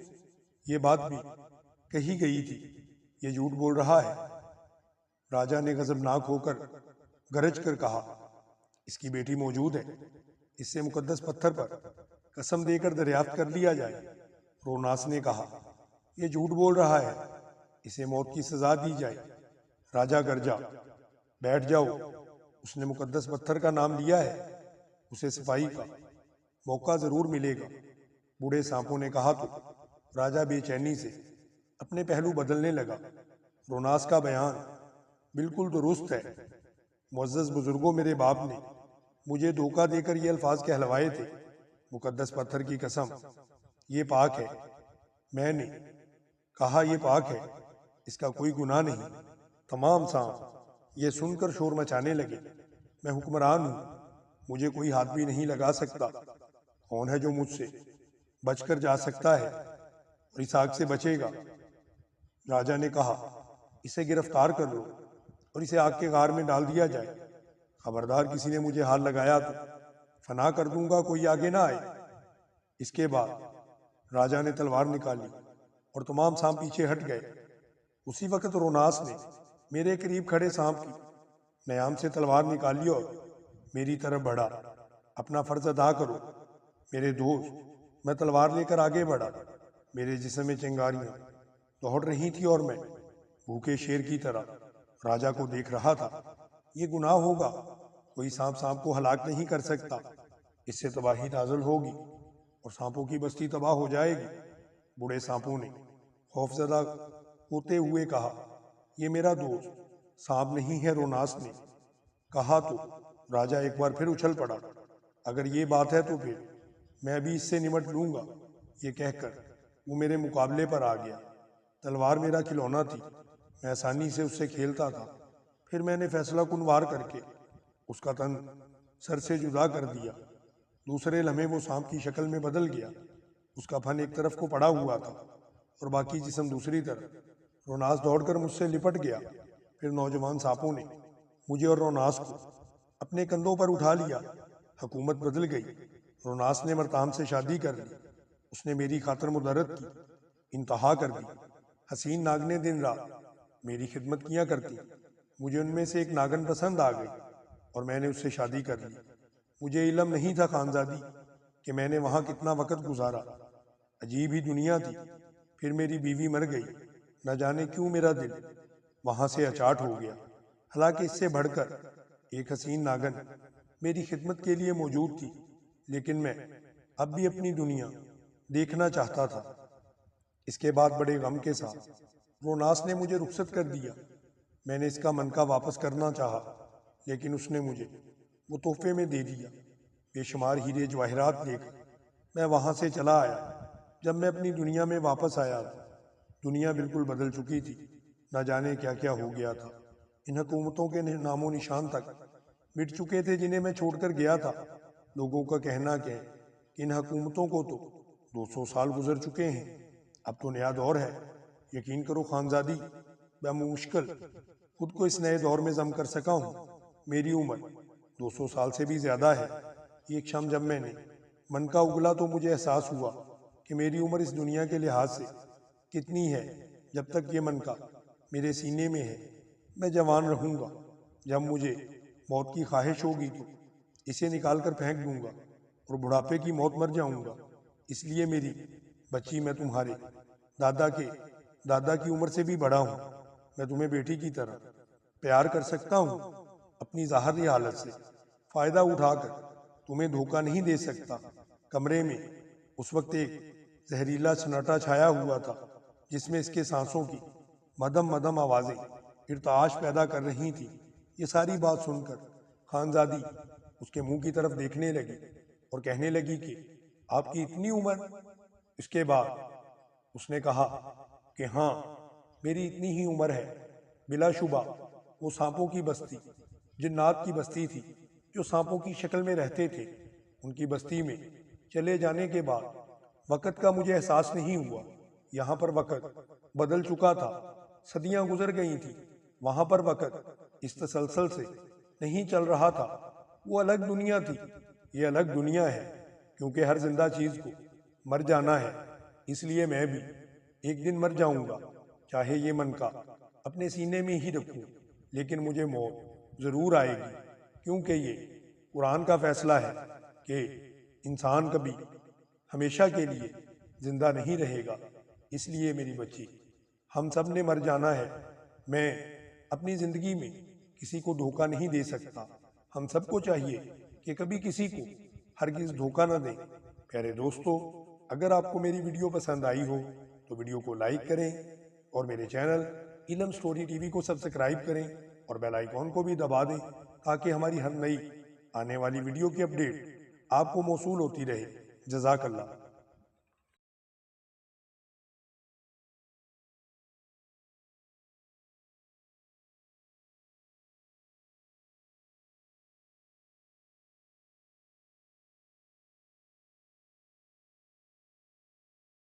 یہ بات بھی کہی گئی تھی۔ یہ جھوٹ بول رہا ہے۔ راجا نے غضبناک ہو کر گرج کر کہا، اس کی بیٹی موجود ہے، اس سے مقدس پتھر پر قسم دے کر دریافت کر لیا جائے۔ روناس نے کہا، یہ جھوٹ بول رہا ہے، اسے موت کی سزا دی جائے۔ راجا گرجا، بیٹھ جاؤ، اس نے مقدس پتھر کا نام لیا ہے، اسے صفائی کا موقع ضرور ملے گا۔ بوڑھے سانپوں نے کہا تو راجا بے چینی سے اپنے پہلو بدلنے لگا۔ روناس کا بیان بالکل درست ہے۔ معزز بزرگوں، میرے باپ نے مجھے دھوکہ دے کر یہ الفاظ کہلوائے تھے، مقدس پتھر کی قسم، یہ پاک ہے۔ میں نے کہا یہ پاک ہے، اس کا کوئی گناہ نہیں۔ تمام سانپ یہ سن کر شور مچانے لگے۔ میں حکمران ہوں، مجھے کوئی ہاتھ بھی نہیں لگا سکتا۔ کون ہے جو مجھ سے بچ کر جا سکتا ہے اور اس آگ سے بچے گا؟ راجا نے کہا، اسے گرفتار کر لو اور اسے آگ کے غار میں ڈال دیا جائے۔ خبردار کسی نے مجھے ہاتھ لگایا تو فنا کر دوں گا، کوئی آگے نہ آئے۔ اس کے بعد راجا نے تلوار نکالی اور تمام سانپ پیچھے ہٹ گئے۔ اسی وقت روناس نے میرے قریب کھڑے سانپ کی نیام سے تلوار نکالی اور میری طرف بڑھا۔ اپنا فرض ادا کرو میرے دوست۔ میں تلوار لے کر آگے بڑھا۔ میرے جسم میں چنگاریاں دوڑ رہی تھی اور میں بھوکے شیر کی طرح راجا کو دیکھ رہا تھا۔ یہ گناہ ہوگا، کوئی سانپ کو ہلاک نہیں کر سکتا، اس سے تباہی نازل ہوگی اور سانپوں کی بستی تباہ ہو جائے گی۔ بوڑھے سانپوں نے خوف زدہ ہوتے ہوئے کہا، یہ میرا دوست سانپ نہیں ہے۔ روناس نے کہا تو راجا ایک بار پھر اچھل پڑا۔ اگر یہ بات ہے تو پھر میں بھی اس سے نمٹ لوں گا۔ یہ کہہ کر وہ میرے مقابلے پر آ گیا۔ تلوار میرا کھلونا تھی، میں آسانی سے اس سے کھیلتا تھا۔ پھر میں نے فیصلہ کن وار کر کے اس کا تن سر سے جدا کر دیا۔ دوسرے لمحے وہ سانپ کی شکل میں بدل گیا۔ اس کا پھن ایک طرف کو پڑا ہوا تھا اور باقی جسم دوسری طرف۔ روناس دوڑ کر مجھ سے لپٹ گیا۔ پھر نوجوان سانپوں نے مجھے اور روناس کو اپنے کندھوں پر اٹھا لیا۔ حکومت بدل گئی۔ روناس نے مرتام سے شادی کر لی۔ اس نے میری خاطر مدرت کی انتہا کر دی۔ حسین ناگنیں دن رات میری خدمت کیا کرتی۔ مجھے ان میں سے ایک ناگن پسند آ گئی اور میں نے اس سے شادی کر لی۔ مجھے علم نہیں تھا خانزادی کہ میں نے وہاں کتنا وقت گزارا۔ عجیب ہی دنیا تھی۔ پھر میری بیوی مر گئی۔ نہ جانے کیوں میرا دل وہاں سے اچاٹ ہو گیا۔ حالانکہ اس سے بڑھ کر ایک حسین ناگن میری خدمت کے لیے موجود تھی، لیکن میں اب بھی اپنی دنیا دیکھنا چاہتا تھا۔ اس کے بعد بڑے غم کے ساتھ روناس نے مجھے رخصت کر دیا۔ میں نے اس کا منکا واپس کرنا چاہا، لیکن اس نے مجھے وہ تحفے میں دے دیا۔ بے شمار ہیرے جواہرات لے کر میں وہاں سے چلا آیا۔ جب میں اپنی دنیا میں واپس آیا تو دنیا بالکل بدل چکی تھی۔ نہ جانے کیا کیا ہو گیا تھا۔ ان حکومتوں کے نام و نشان تک مٹ چکے تھے جنہیں میں چھوڑ کر گیا تھا۔ لوگوں کا کہنا کہ ان حکومتوں کو تو 200 سال گزر چکے ہیں، اب تو نیا دور ہے۔ یقین کرو خانزادی، میں مشکل خود کو اس نئے دور میں ضم کر سکا ہوں۔ میری عمر 200 سال سے بھی زیادہ ہے۔ ایک شام جب میں نے من کا اگلا تو مجھے احساس ہوا کہ میری عمر اس دنیا کے لحاظ سے کتنی ہے۔ جب تک یہ من کا میرے سینے میں ہے میں جوان رہوں گا۔ جب مجھے موت کی خواہش ہوگی تو اسے نکال کر پھینک دوں گا اور بڑھاپے کی موت مر جاؤں گا۔ اس لیے میری بچی، میں تمہارے دادا کی عمر سے بھی بڑا ہوں۔ میں تمہیں بیٹی کی طرح پیار کر سکتا ہوں۔ اپنی ظاہری حالت سے فائدہ اٹھا کر تمہیں دھوکہ نہیں دے سکتا۔ کمرے میں اس وقت ایک زہریلا سناٹا چھایا ہوا تھا جس میں اس کے سانسوں کی مدھم مدھم آوازیں ارتعاش پیدا کر رہی تھی۔ یہ ساری بات سن کر خانزادی اس کے منہ کی طرف دیکھنے لگی اور کہنے لگی کہ آپ کی اتنی عمر؟ اس کے بعد اس نے کہا کہ ہاں، میری اتنی ہی عمر ہے۔ بلا شبہ وہ سانپوں کی بستی، جنات کی بستی تھی جو سانپوں کی شکل میں رہتے تھے۔ ان کی بستی میں چلے جانے کے بعد وقت کا مجھے احساس نہیں ہوا۔ یہاں پر وقت بدل چکا تھا، صدیاں گزر گئی تھی۔ وہاں پر وقت اس تسلسل سے نہیں چل رہا تھا، وہ الگ دنیا تھی۔ یہ الگ دنیا ہے کیونکہ ہر زندہ چیز کو مر جانا ہے، اس لیے میں بھی ایک دن مر جاؤں گا، چاہے یہ من کا اپنے سینے میں ہی رکھوں، لیکن مجھے موت ضرور آئے گی، کیونکہ یہ قرآن کا فیصلہ ہے کہ انسان کبھی ہمیشہ کے لیے زندہ نہیں رہے گا۔ اس لیے میری بچی، ہم سب نے مر جانا ہے۔ میں اپنی زندگی میں کسی کو دھوکہ نہیں دے سکتا۔ ہم سب کو چاہیے کہ کبھی کسی کو ہرگز دھوکہ نہ دیں۔ پیارے دوستو، اگر آپ کو میری ویڈیو پسند آئی ہو تو ویڈیو کو لائک کریں اور میرے چینل علم سٹوری ٹی وی کو سبسکرائب کریں اور بیل آئیکن کو بھی دبا دیں تاکہ ہماری ہر نئی آنے والی ویڈیو کی اپڈیٹ آپ کو موصول ہوتی رہے۔ جزاک اللہ۔